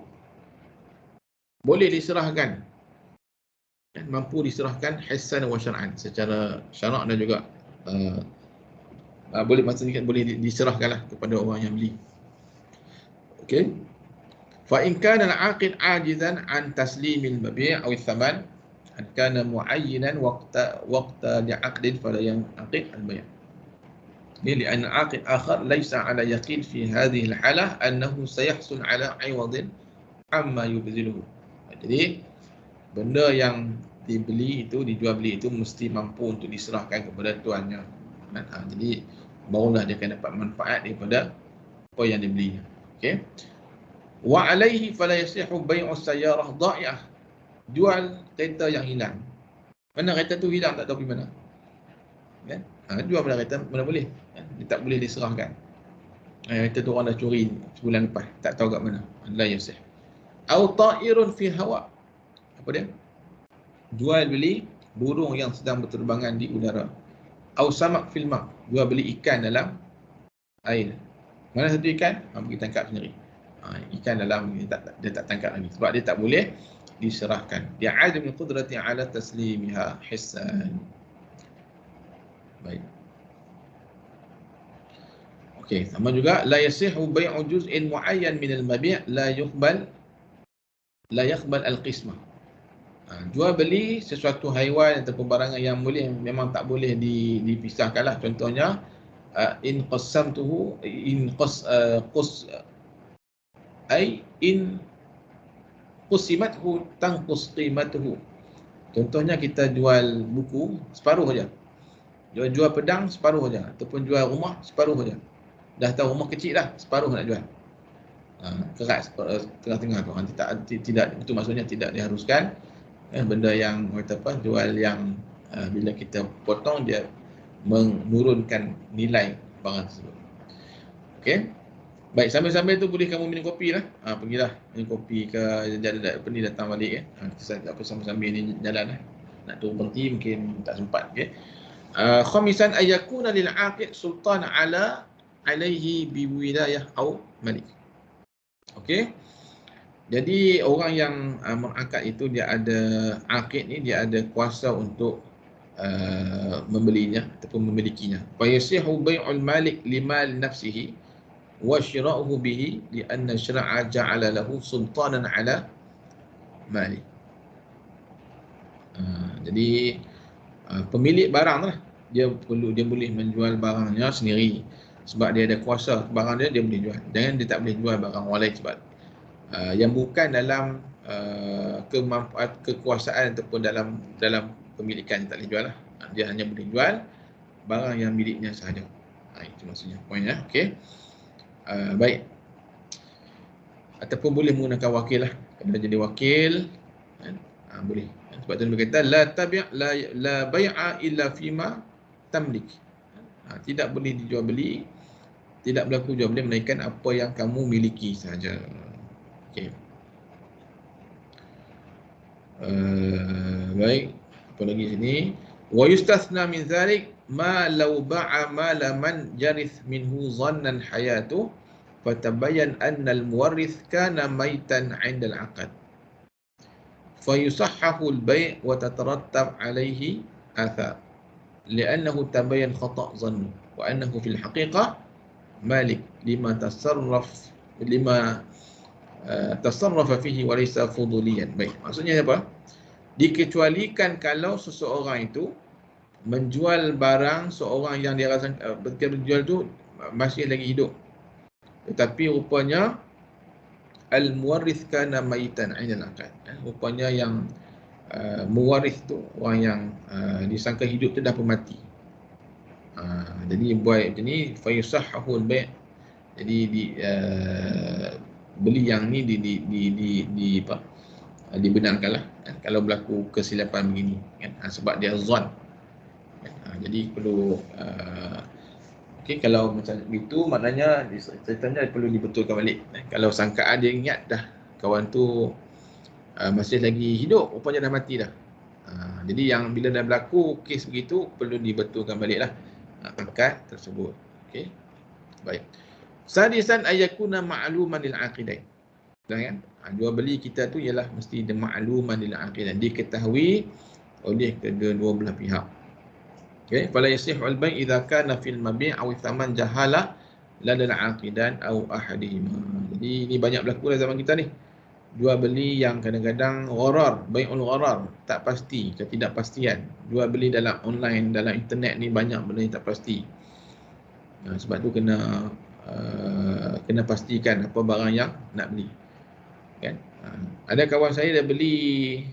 boleh diserahkan, mampu diserahkan hissan wa syar'an, secara syarak dan juga boleh, maksudnya boleh diserahkanlah kepada orang yang beli. Okey. Fa in kana al-'aqid 'ajizan an taslimil mabi' aw al-thaman kana mu'ayyinan waqta li'aqdin fala yanqid al-bay'. Ini li'anna aqid akhar laysa 'ala yaqin fi hadhihi al-halah annahu sayahsul 'ala 'iwadin amma yubziluhu. Jadi benda yang dibeli itu, dijual beli itu mesti mampu untuk diserahkan kepada tuannya. Jadi barulah dia akan dapat manfaat daripada apa yang dibelinya. Okey. Wa 'alaihi fala yasihu bai'u sayyarah dha'i'ah. Jual kereta yang hilang. Mana kereta tu hilang, tak tahu pergi mana. Kan? Jual pada kereta mana boleh. Dia tak boleh diserahkan. Kereta tu orang dah curi sebulan lepas, tak tahu kat mana. La yasih. Au ta'irun fi hawa. Apa dia? Jual beli burung yang sedang berterbangan di udara. Au samak fil ma. Jual beli ikan dalam air. Mana satu ikan? Pergi tangkap sendiri. Ikan dalam dia tak tangkap lagi sebab dia tak boleh diserahkan. Dia ada min qudrati ala taslimiha hissan. Baik. Okey, sama juga la yasihu bai'u juz'in muayyan min al-mabi' la yaqbal al-qismah. Jual beli sesuatu haiwan atau barangan yang boleh, memang tak boleh dipisahkanlah. Contohnya in qassamtuhu in qusimathu tanqus qimatuhu. Contohnya kita jual buku separuh saja. Jual pedang separuh saja ataupun jual rumah separuh saja. Dah tahu rumah kecil dah, separuh nak jual. Keras tengah-tengah tu. Tidak, itu maksudnya tidak diharuskan benda yang kata apa, jual yang bila kita potong dia menurunkan nilai barang tersebut. Okey. Baik, sambil-sambil tu boleh kamu minum kopi lah. Pergilah minum kopi ke apa ni, datang balik apa sambil-sambil ni jalan lah. Nak turun berhenti mungkin tak sempat. Okey. Khamisan ayakuna lil 'aqid sultan alaihi bi wilayah au malik. Okey. Jadi orang yang mengakad itu dia ada aqid ni, dia ada kuasa untuk membelinya ataupun memilikinya. Fa yasihu bai'ul malik limal nafsihi wa syira'uhu bihi li'anna syara'a ja'ala lahu sultanan 'ala mali. Jadi pemilik barang lah, dia boleh menjual barangnya sendiri sebab dia ada kuasa barang dia boleh jual. Jangan dia tak boleh jual barang orang lain sebab yang bukan dalam kekuasaan ataupun dalam pemilikan tak boleh jual lah. Dia hanya boleh jual barang yang miliknya sahaja. Itu maksudnya poinnya. Okey. Baik. Ataupun boleh menggunakan wakil lah. Kena jadi wakil boleh. Sebab tu dia kata la tabi' la bai'a illa fima tamlik. Tidak boleh dijual beli, tidak berlaku jual beli melainkan apa yang kamu miliki sahaja. Okey. Baik. Apa lagi sini? Wa yustathna min dhalik ma law ba'a mala man jarith minhu dhannan hayatu fatabayyan anna al-muwarrith kana maitan 'inda al-'aqd fayusahhahu al-bay' wa tatarattab 'alayhi athar li'annahu tabayyan khata' dhannu wa annahu fil haqiqah malik lima tasarrafa fihi wa laysa fuduliyan. Baik, maksudnya apa? Dikecualikan kalau seseorang itu menjual barang seorang yang dia rasa berjual tu masih lagi hidup, tetapi rupanya al-muwarrith kana maitan 'inda al-aqd. Rupanya yang mewaris tu orang yang disangka hidup tu dah pun mati. Jadi buat macam ni fa yusahhahu al-bai'. Jadi beli yang ni dibenarkanlah kan, kalau berlaku kesilapan begini kan, sebab dia zon kan. Jadi perlu okey, kalau macam itu maknanya ceritanya perlu dibetulkan balik. Kalau sangkaan dia ingat dah kawan tu masih lagi hidup, rupanya dah mati dah. Jadi yang bila dah berlaku kes begitu perlu dibetulkan baliklah akad tersebut. Okey. Baik. Sadisan ayakuna ma'luman lil aqidain. Kan? Jual beli kita tu ialah mesti ada ma'luman lil aqidain, diketahui oleh kedua belah pihak. Okey, fala yasihhu al-bai' idza kana fil mabi' aw thaman jahala ladal aqidan aw ahadihima. Jadi ini banyak berlaku dalam zaman kita ni. Jual beli yang kadang-kadang gharar, bai'ul gharar, tak pasti, ketidakpastian. Jual beli dalam online, dalam internet ni banyak benda yang tak pasti. Sebab tu kena pastikan apa barang yang nak beli. Kan? Ada kawan saya dia beli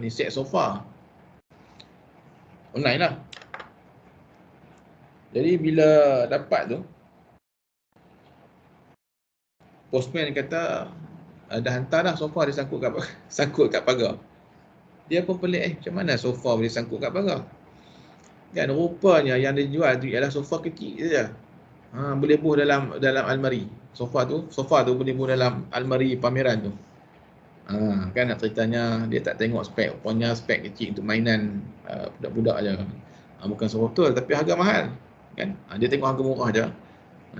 set sofa online lah. Jadi bila dapat tu, postman kata dah hantar dah sofa dia sangkut kat pagar. Dia pun pelik, macam mana sofa boleh sangkut kat pagar? Kan rupanya yang dia jual tu ialah sofa kecil saja. Boleh buh dalam almari. Sofa tu boleh buh dalam almari pameran tu. Kan ceritanya dia tak tengok spek, rupanya spek kecil untuk mainan budak-budak aja. Bukan sofa betul tapi harga mahal. Kan? Dia tengok harga murah aja.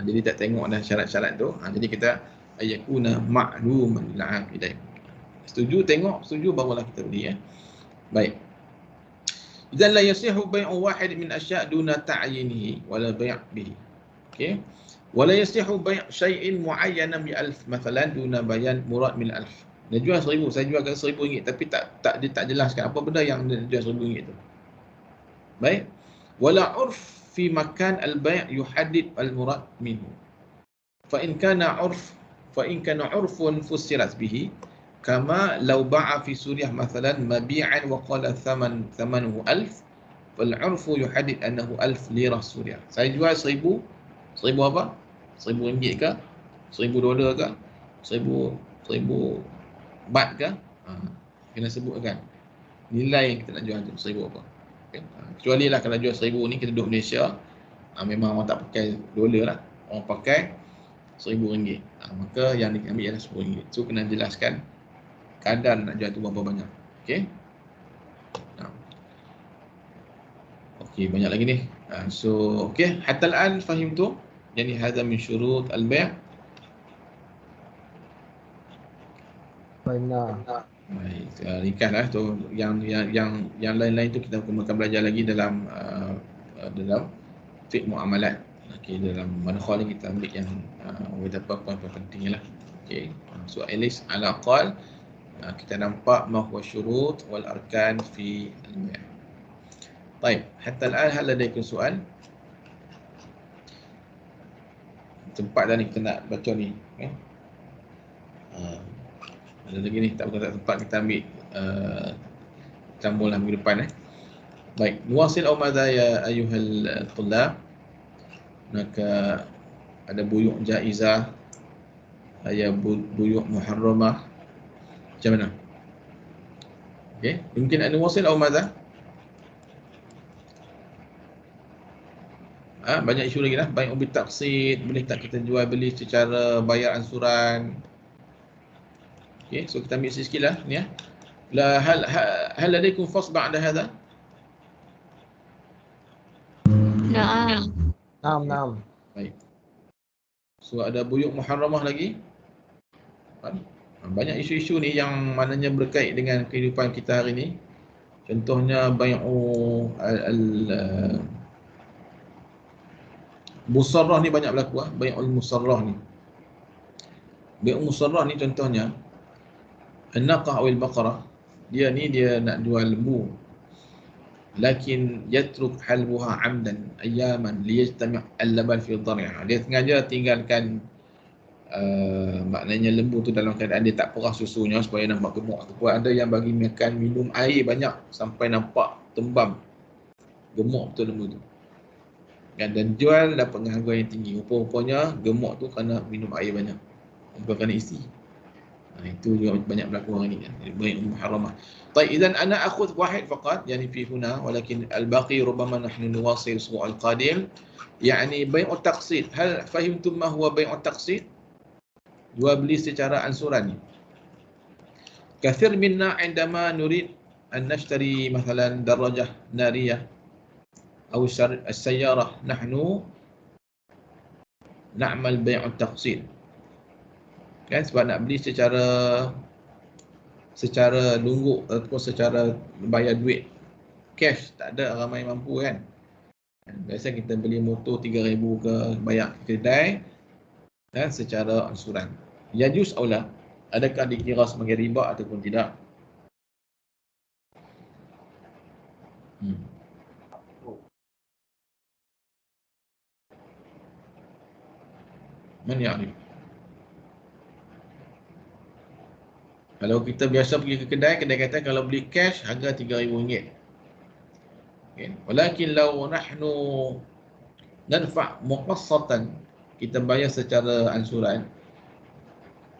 Jadi tak tengok dah syarat-syarat tu. Jadi kita ayakuna ma'luman lil aqidain. Setuju tengok, setuju barulah kita beli ya. Baik. Idzan la yasihu bai'u wahid min asya' duna ta'yinihi wala bai' bihi. Okey. Wala yasihu bai' syai'in mu'ayyanan bi 1000 mathalan duna bayan murad min 1000. Dia jual 1000, saya jualkan RM1000 tapi dia tak jelaskan apa benda yang dia jual RM1000 tu. Baik. Wala 'urf fi makan al-bai' yuhaddid al-murad minhu. Fa in kana 'urfun fussirat bihi kama law ba'a fi Suriah mathalan mabi'an wa qala thamanuhu 1000 fal 'urfu yuhaddid annahu 1000 lirah Suriah. Saya jual 1000 apa? RM1000 ke? $1000 ke? 1000 baht ke? Kena sebutkan nilai yang kita nak jual tu 1000 apa. Okay. Kecuali lah kalau jual 1000 ni kita duduk Malaysia, memang orang tak pakai dolar lah, orang pakai RM1000. Maka yang diambil ialah RM10. So kena jelaskan kadar nak jual tu berapa banyak. Okey. Okey, banyak lagi ni. So okey, hatta al-an fahimtu. Yani hadha min syurut al-bai'. Baiklah. Baik, ringkaslah tu yang lain-lain tu kita akan belajar lagi dalam fiqh muamalat. Okey, dalam manhaj ni kita ambil yang beberapa poin pentingnya lah. Okey. So at least ala aqal kita nampak ma huwa syurut wal arkan fi al-bai'. Baik, hatta al-an hal ladaikum soal? Tempat dah ni kita nak baca ni, okay? Ada lagi ni tak tempat kita ambil sambunglah minggu depan. Baik, nuwasil aw madza ya ayyuhal tullab. Maka ada buyuk jaizah, ada buyuk muharramah. Macam mana? Okey, mungkin ada nuwasil aw madza? Banyak isu lagi lah. Baik ubi taksid, boleh tak kita jual beli secara bayar ansuran? Okey, so kita ambil sikit lah ni ya. La hal ladaikum fasl ba'da hadha? Naam. Baik. So ada buyuk muharramah lagi. Banyak isu-isu ni yang maknanya berkait dengan kehidupan kita hari ni. Contohnya bai'u musarrah ni banyak berlaku bai'ul musarrah ni. Bai'ul musarrah ni contohnya an-naqah awil baqarah, dia nak jual lembu, lakin yatruk halbuha amdan ayaman liyajtami' al-laban fi dhari'ah. Dia sengaja tinggalkan maknanya lembu tu dalam keadaan dia tak perah susunya supaya nampak gemuk. Ataupun ada yang bagi makan minum air banyak sampai nampak tembam, gemuk betul lembu tu. kan, dan jual dapat dengan harga yang tinggi. Rupa-rupanya gemuk tu kerana minum air banyak, bukan kerana isi. Itu juga banyak berlaku orang ni kan, baik muharramah. Baik, idan ana akhudh wahid faqat yani fi huna, walakin al-baqi rubbama nahnu nuwasil usbu' al-qadim, yani bai'u taqsid. Hal fahimtum ma huwa bai'u taqsid? Jual beli secara ansuran. Kathir minna indama nurid an nashtari mathalan darajah nariyah atau as-sayyarah, nahnu na'mal bai'u taqsid. Kan, sebab nak beli secara lungguk ataupun secara bayar duit cash, tak ada ramai mampu kan. Biasa kita beli motor 3,000 ke, bayar kedai dan secara ansuran. Yajuz aula, adakah dikira sebagai riba ataupun tidak? Man ya'rif? Kalau kita biasa pergi ke kedai, kedai kata kalau beli cash harga RM3,000. Okay. Walakin law nahnu nadfa' muqassatan, kita bayar secara ansuran,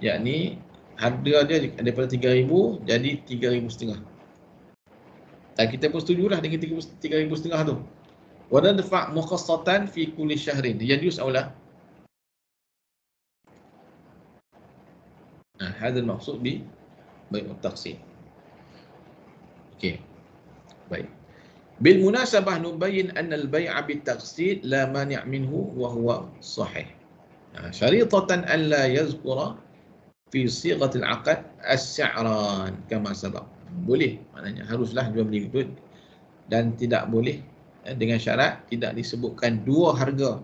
yakni harga dia daripada RM3,000 jadi RM3,500. Dan kita pun setujulah dengan RM3,500 tu. Wa nadfa' muqassatan fi kulli syahrin. Yajuz aw la? Hadha al-maqsud bi bai'u taqsid. Okey. Baik. Bil munasabah nubayyin anna al-bai'a bit taqsid la mani' minhu wa huwa sahih. Syaritatan an la yazkura fi sighat al-'aqd as-si'ran kama sabaq. Boleh, maknanya haruslah jual beli itu, dan tidak boleh dengan syarat tidak disebutkan dua harga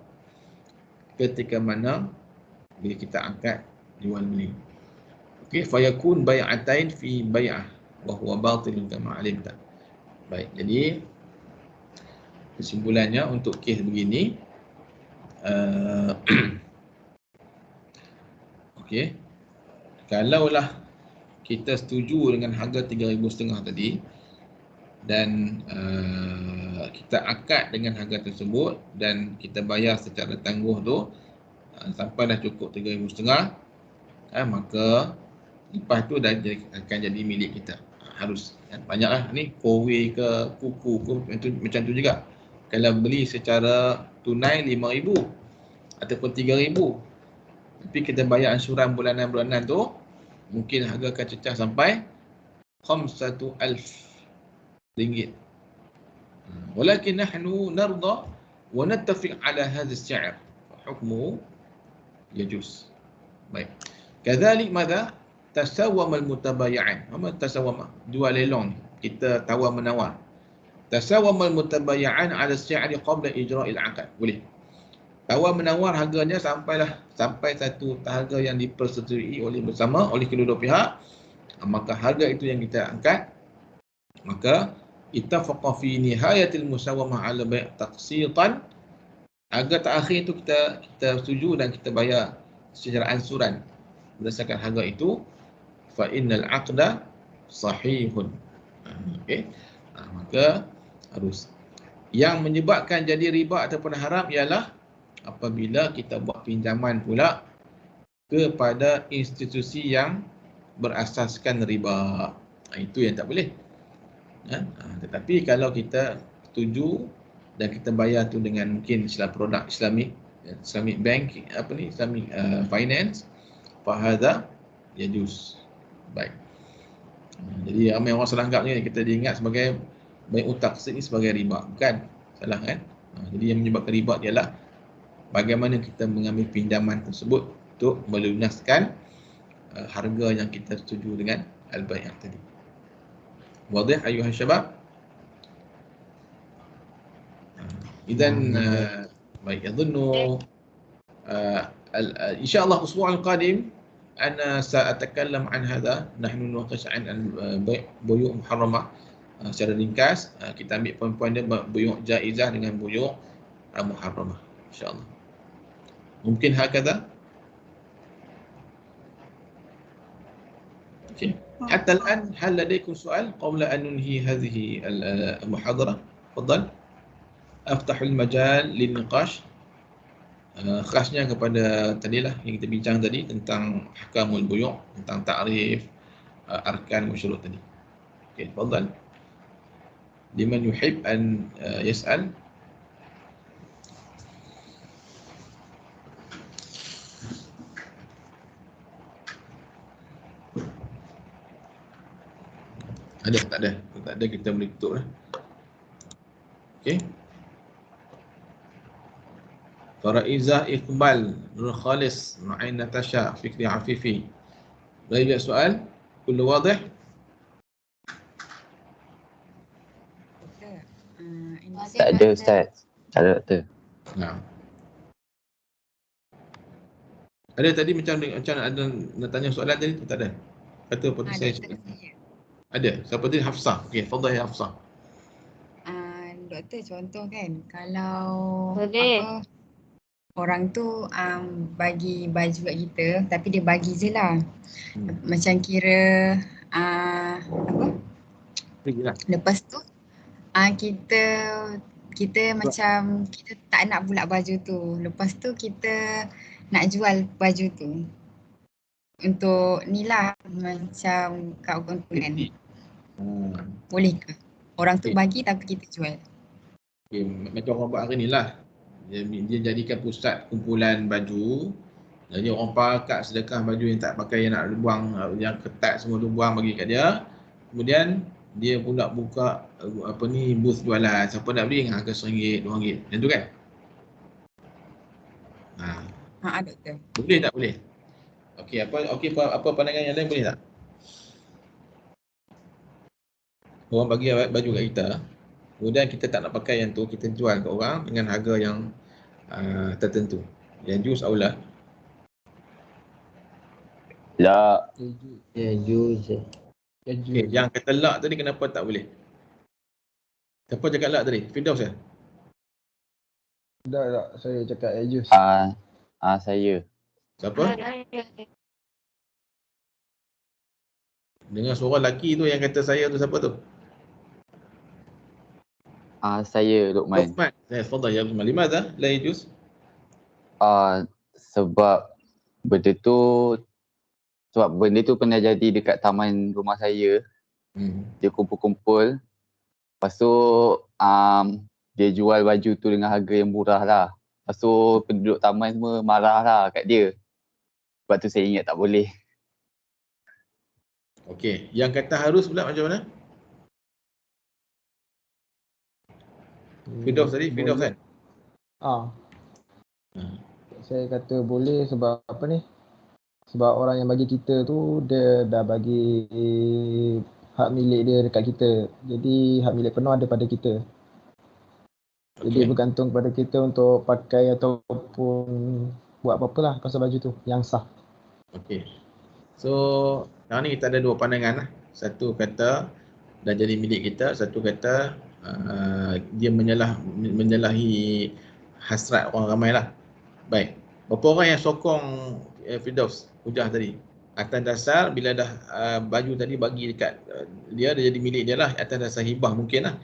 ketika mana bila kita angkat jual beli. Okey, fayakun bai'atain fi bai'ah wa huwa batil kama alimta. Baik, jadi kesimpulannya untuk kes begini, okey, kalaulah kita setuju dengan harga RM3,500 tadi dan kita akad dengan harga tersebut dan kita bayar secara tangguh tu sampai dah cukup RM3,500, maka lepas tu dah akan jadi milik kita. Harus kan? Banyaklah ni kowe ke kuku ke macam tu juga. Kalau beli secara tunai RM5,000 ataupun RM3,000, tapi kita bayar ansuran bulanan-bulanan tu, mungkin harga akan cecah sampai RM500,000. Walakin nahnu narda wa nattafiq ala hadha as-si'r, hukmuhu yajuz. Baik. Kadzalik madza tasawwam al-mutabayyi'an. Apa tasawwam? Jual lelong, kita tawar menawar. Tasawwam al-mutabayyi'an ala as-si'r qabla ijra' al-'aqd. Boleh. Tawar menawar harganya sampai satu harga yang dipersetujui oleh kedua-dua pihak, maka harga itu yang kita angkat, maka ittafaqa fi nihayatil musawamah ala bai' taqsitan, harga terakhir itu kita setuju dan kita bayar secara ansuran berdasarkan harga itu, fa innal 'aqda sahihun. Okey, maka harus. Yang menyebabkan jadi riba ataupun haram ialah apabila kita buat pinjaman pula kepada institusi yang berasaskan riba. Itu yang tak boleh. Tetapi kalau kita setuju dan kita bayar tu dengan mungkin produk Islamic bank, Islamic finance, fahadha yajuz. Baik. Jadi ramai orang salah anggap ni, kita diingat sebagai bai'u taqsid ni sebagai riba. Bukan. Salah kan? Jadi yang menyebabkan riba ialah bagaimana kita mengambil pinjaman tersebut untuk melunaskan harga yang kita setuju dengan al-bai' tadi. Wadih ayuhal syabab? Idan baik, adunnu insyaallah usbu' al-qadim ana sa'atakallam an hadha, nahnu nuqash an al-bai' buyu' muharramah secara ringkas. Kita ambil poin-poin dia, buyu' jaizah dengan buyu' muharramah insyaallah. ممكن هكذا؟ حتى الآن هل لديكم سؤال قبل أن ننهي هذه المحاضرة؟ تفضل. aftahul majal lin niqash. Khasnya kepada tadilah yang kita bincang tadi tentang ahkamul buyu', tentang ta'rif arkan wa syurut tadi. Okey, tafadhal. Liman yuhib an yas'al. Ada tak ada? Kalau tak ada kita boleh tutup lah. Okey. Faraiza Iqbal, Nur Khalis, Ma'in Natasha, Fikri Afifi. Baik, soal? Kullu wadih? Tak ada Ustaz. Tak ada doktor. Nah. Ada tadi macam ada nak tanya soalan tadi tu tak ada? Kata apa tu saya cakap? Ada. Siapa tadi? Hafsah. Okey, fadhil ya Hafsah. Doktor, contoh kan, kalau Boleh. orang tu bagi baju kat kita, tapi dia bagi je lah. Macam kira apa? Pergilah. Lepas tu kita macam kita tak nak pula baju tu. Lepas tu kita nak jual baju tu. Untuk ni lah macam kat konsumen. Boleh ke? Orang tu bagi tapi kita jual. Okay, macam orang buat hari ni lah. Dia jadikan pusat kumpulan baju. Jadi orang pakat sedekah baju yang tak pakai, yang nak buang, yang ketat semua tu buang bagi kat dia. Kemudian dia pula buka booth jualan. Siapa nak beli dengan harga RM1, RM2. Macam tu kan? Doktor. Boleh tak boleh? Okey, apa pandangan yang lain, boleh tak? Orang bagi baju kat kita, kemudian kita tak nak pakai yang tu, kita jual ke orang dengan harga yang tertentu. Yang juz aulah. La. Ya, juz. Okay, yang kata lak tadi kenapa tak boleh? Siapa cakap lak tadi? Firdaus ya? Tak, saya cakap juz. Saya. Siapa? Dengar suara lelaki tu yang kata saya tu, siapa tu? Saya Luqman. Luqman. Tafadhal ya Luqman. Limadha la yajuz? Sebab benda tu pernah jadi dekat taman rumah saya. Dia kumpul-kumpul. Lepas tu dia jual baju tu dengan harga yang murah lah. Lepas tu penduduk taman semua marah lah kat dia. Sebab tu saya ingat tak boleh. Okey, yang kata harus pula macam mana? Firdaus tadi, Firdaus kan? Saya kata boleh sebab apa ni? Sebab orang yang bagi kita tu dia dah bagi hak milik dia dekat kita. Jadi hak milik penuh ada pada kita. Jadi bergantung pada kita untuk pakai ataupun buat apa-apalah pasal baju tu yang sah. Okey. So, sekarang ni kita ada dua pandangan lah. Satu kata dah jadi milik kita, satu kata dia menyalahi hasrat orang ramai lah. Baik. Berapa orang yang sokong Firdaus hujah tadi? Atas dasar bila dah baju tadi bagi dekat dia jadi milik dia lah, atas dasar hibah mungkin lah.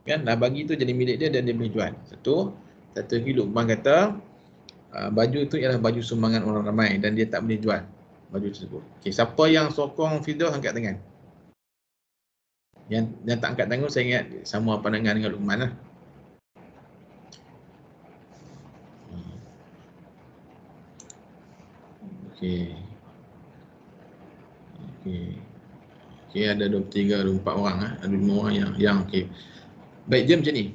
Kan, dah bagi tu jadi milik dia dan dia boleh jual. Satu lagi Luqman kata baju tu ialah baju sumbangan orang ramai dan dia tak boleh jual baju tersebut. Okey, siapa yang sokong Firdaus angkat tangan? Yang tak angkat tangan saya ingat sama pandangan dengan Luqman lah. Okey, ada 23, 24 orang ada 5 orang yang okey. Baik, dia macam ni.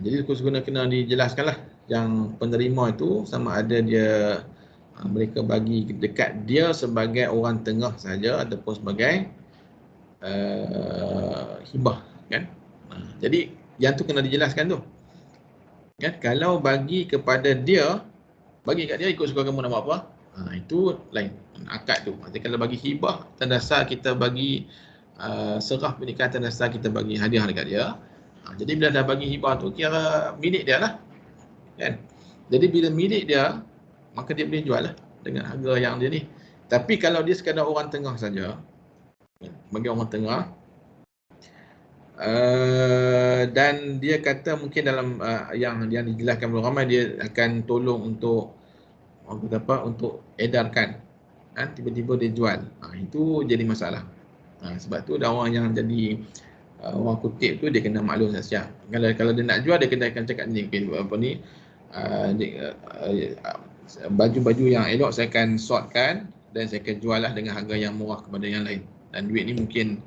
Jadi kena dijelaskanlah yang penerima itu sama ada dia mereka bagi dekat dia sebagai orang tengah saja ataupun sebagai hibah kan. Jadi yang tu kena dijelaskan tu. Kan, kalau bagi kepada dia, bagi kat dia ikut suka kamu nak buat apa, itu lain akad tu. Jadi kalau bagi hibah atas dasar kita bagi serah pernikahan atas dasar kita bagi hadiah dekat dia. Jadi bila dah bagi hibah tu kira milik dia lah. Kan? Jadi bila milik dia, maka dia boleh jual lah dengan harga yang dia ni. Tapi kalau dia sekadar orang tengah saja, bagi orang tengah, Dan dia kata mungkin dalam yang dijelaskan oleh ramai, dia akan tolong untuk untuk edarkan, tiba-tiba dia jual, itu jadi masalah. Sebab tu ada orang yang jadi orang kutip tu dia kena maklum siap-siap. Kalau dia nak jual, dia kena akan cakap ni, baju-baju yang elok saya akan sortkan dan saya akan jual lah dengan harga yang murah kepada yang lain, dan duit ni mungkin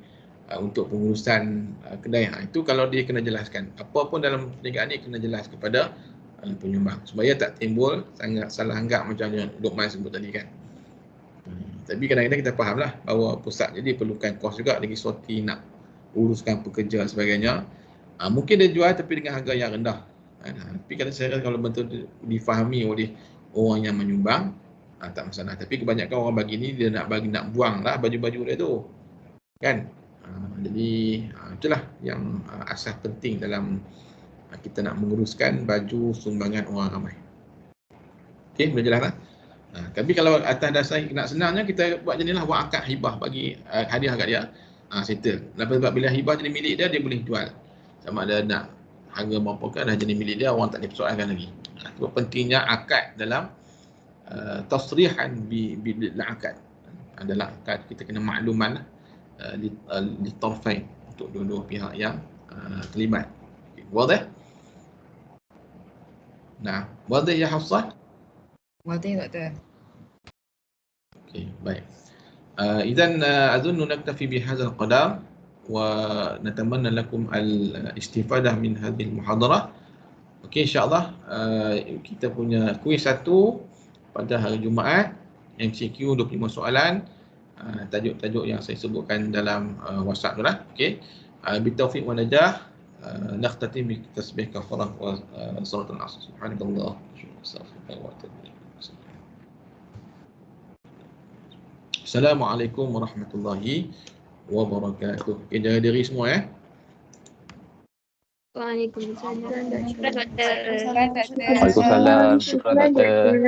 untuk pengurusan kedai. Itu kalau dia kena jelaskan. Apa pun dalam perniagaan ni kena jelas kepada penyumbang supaya tak timbul sangat salah anggap macam yang Luqman sebut tadi kan. Tapi kadang-kadang kita faham lah bahawa pusat jadi perlukan kos juga, lagi sorti nak uruskan pekerja dan sebagainya. Mungkin dia jual tapi dengan harga yang rendah. Tapi kalau betul difahami oleh orang yang menyumbang, tak masalah. Tapi kebanyakan orang bagi ni dia nak buang lah baju-baju dia tu kan. Jadi itulah yang asas penting dalam kita nak menguruskan baju sumbangan orang ramai. Okey, boleh jelas tak? Tapi kalau atas dasar nak senangnya, kita buat jenis lah, buat akad hibah, bagi hadiah kat dia, settle. Lepas bila hibah jadi milik dia, dia boleh jual. Sama ada nak harga berapa kan, dah jadi milik dia, orang tak boleh persoalkan lagi. Sebab pentingnya akad dalam tasrihan bil akad. Dalam akad kita kena makluman lah di tarfain, untuk dua-dua pihak yang terlibat. Wadah? Nah, wadah ya Hafsah? Wadah doktor. Okey, baik. Idzan azunnu naktafi bihadzal qadar wa natamanna lakum al-istifadah min hadhihi al-muhadarah. Okey, insya-Allah kita punya kuis 1 pada hari Jumaat, MCQ 25 soalan, tajuk-tajuk yang saya sebutkan dalam WhatsApp tu lah. Okey. Bitaufiq wa najah, nakhtatim bi tasbih kafarah wa salatul asr. Subhanallah. Assalamualaikum warahmatullahi wabarakatuh. Okay, jaga diri semua ya. Waalaikumsalam. Waalaikumsalam. Syukran doktor.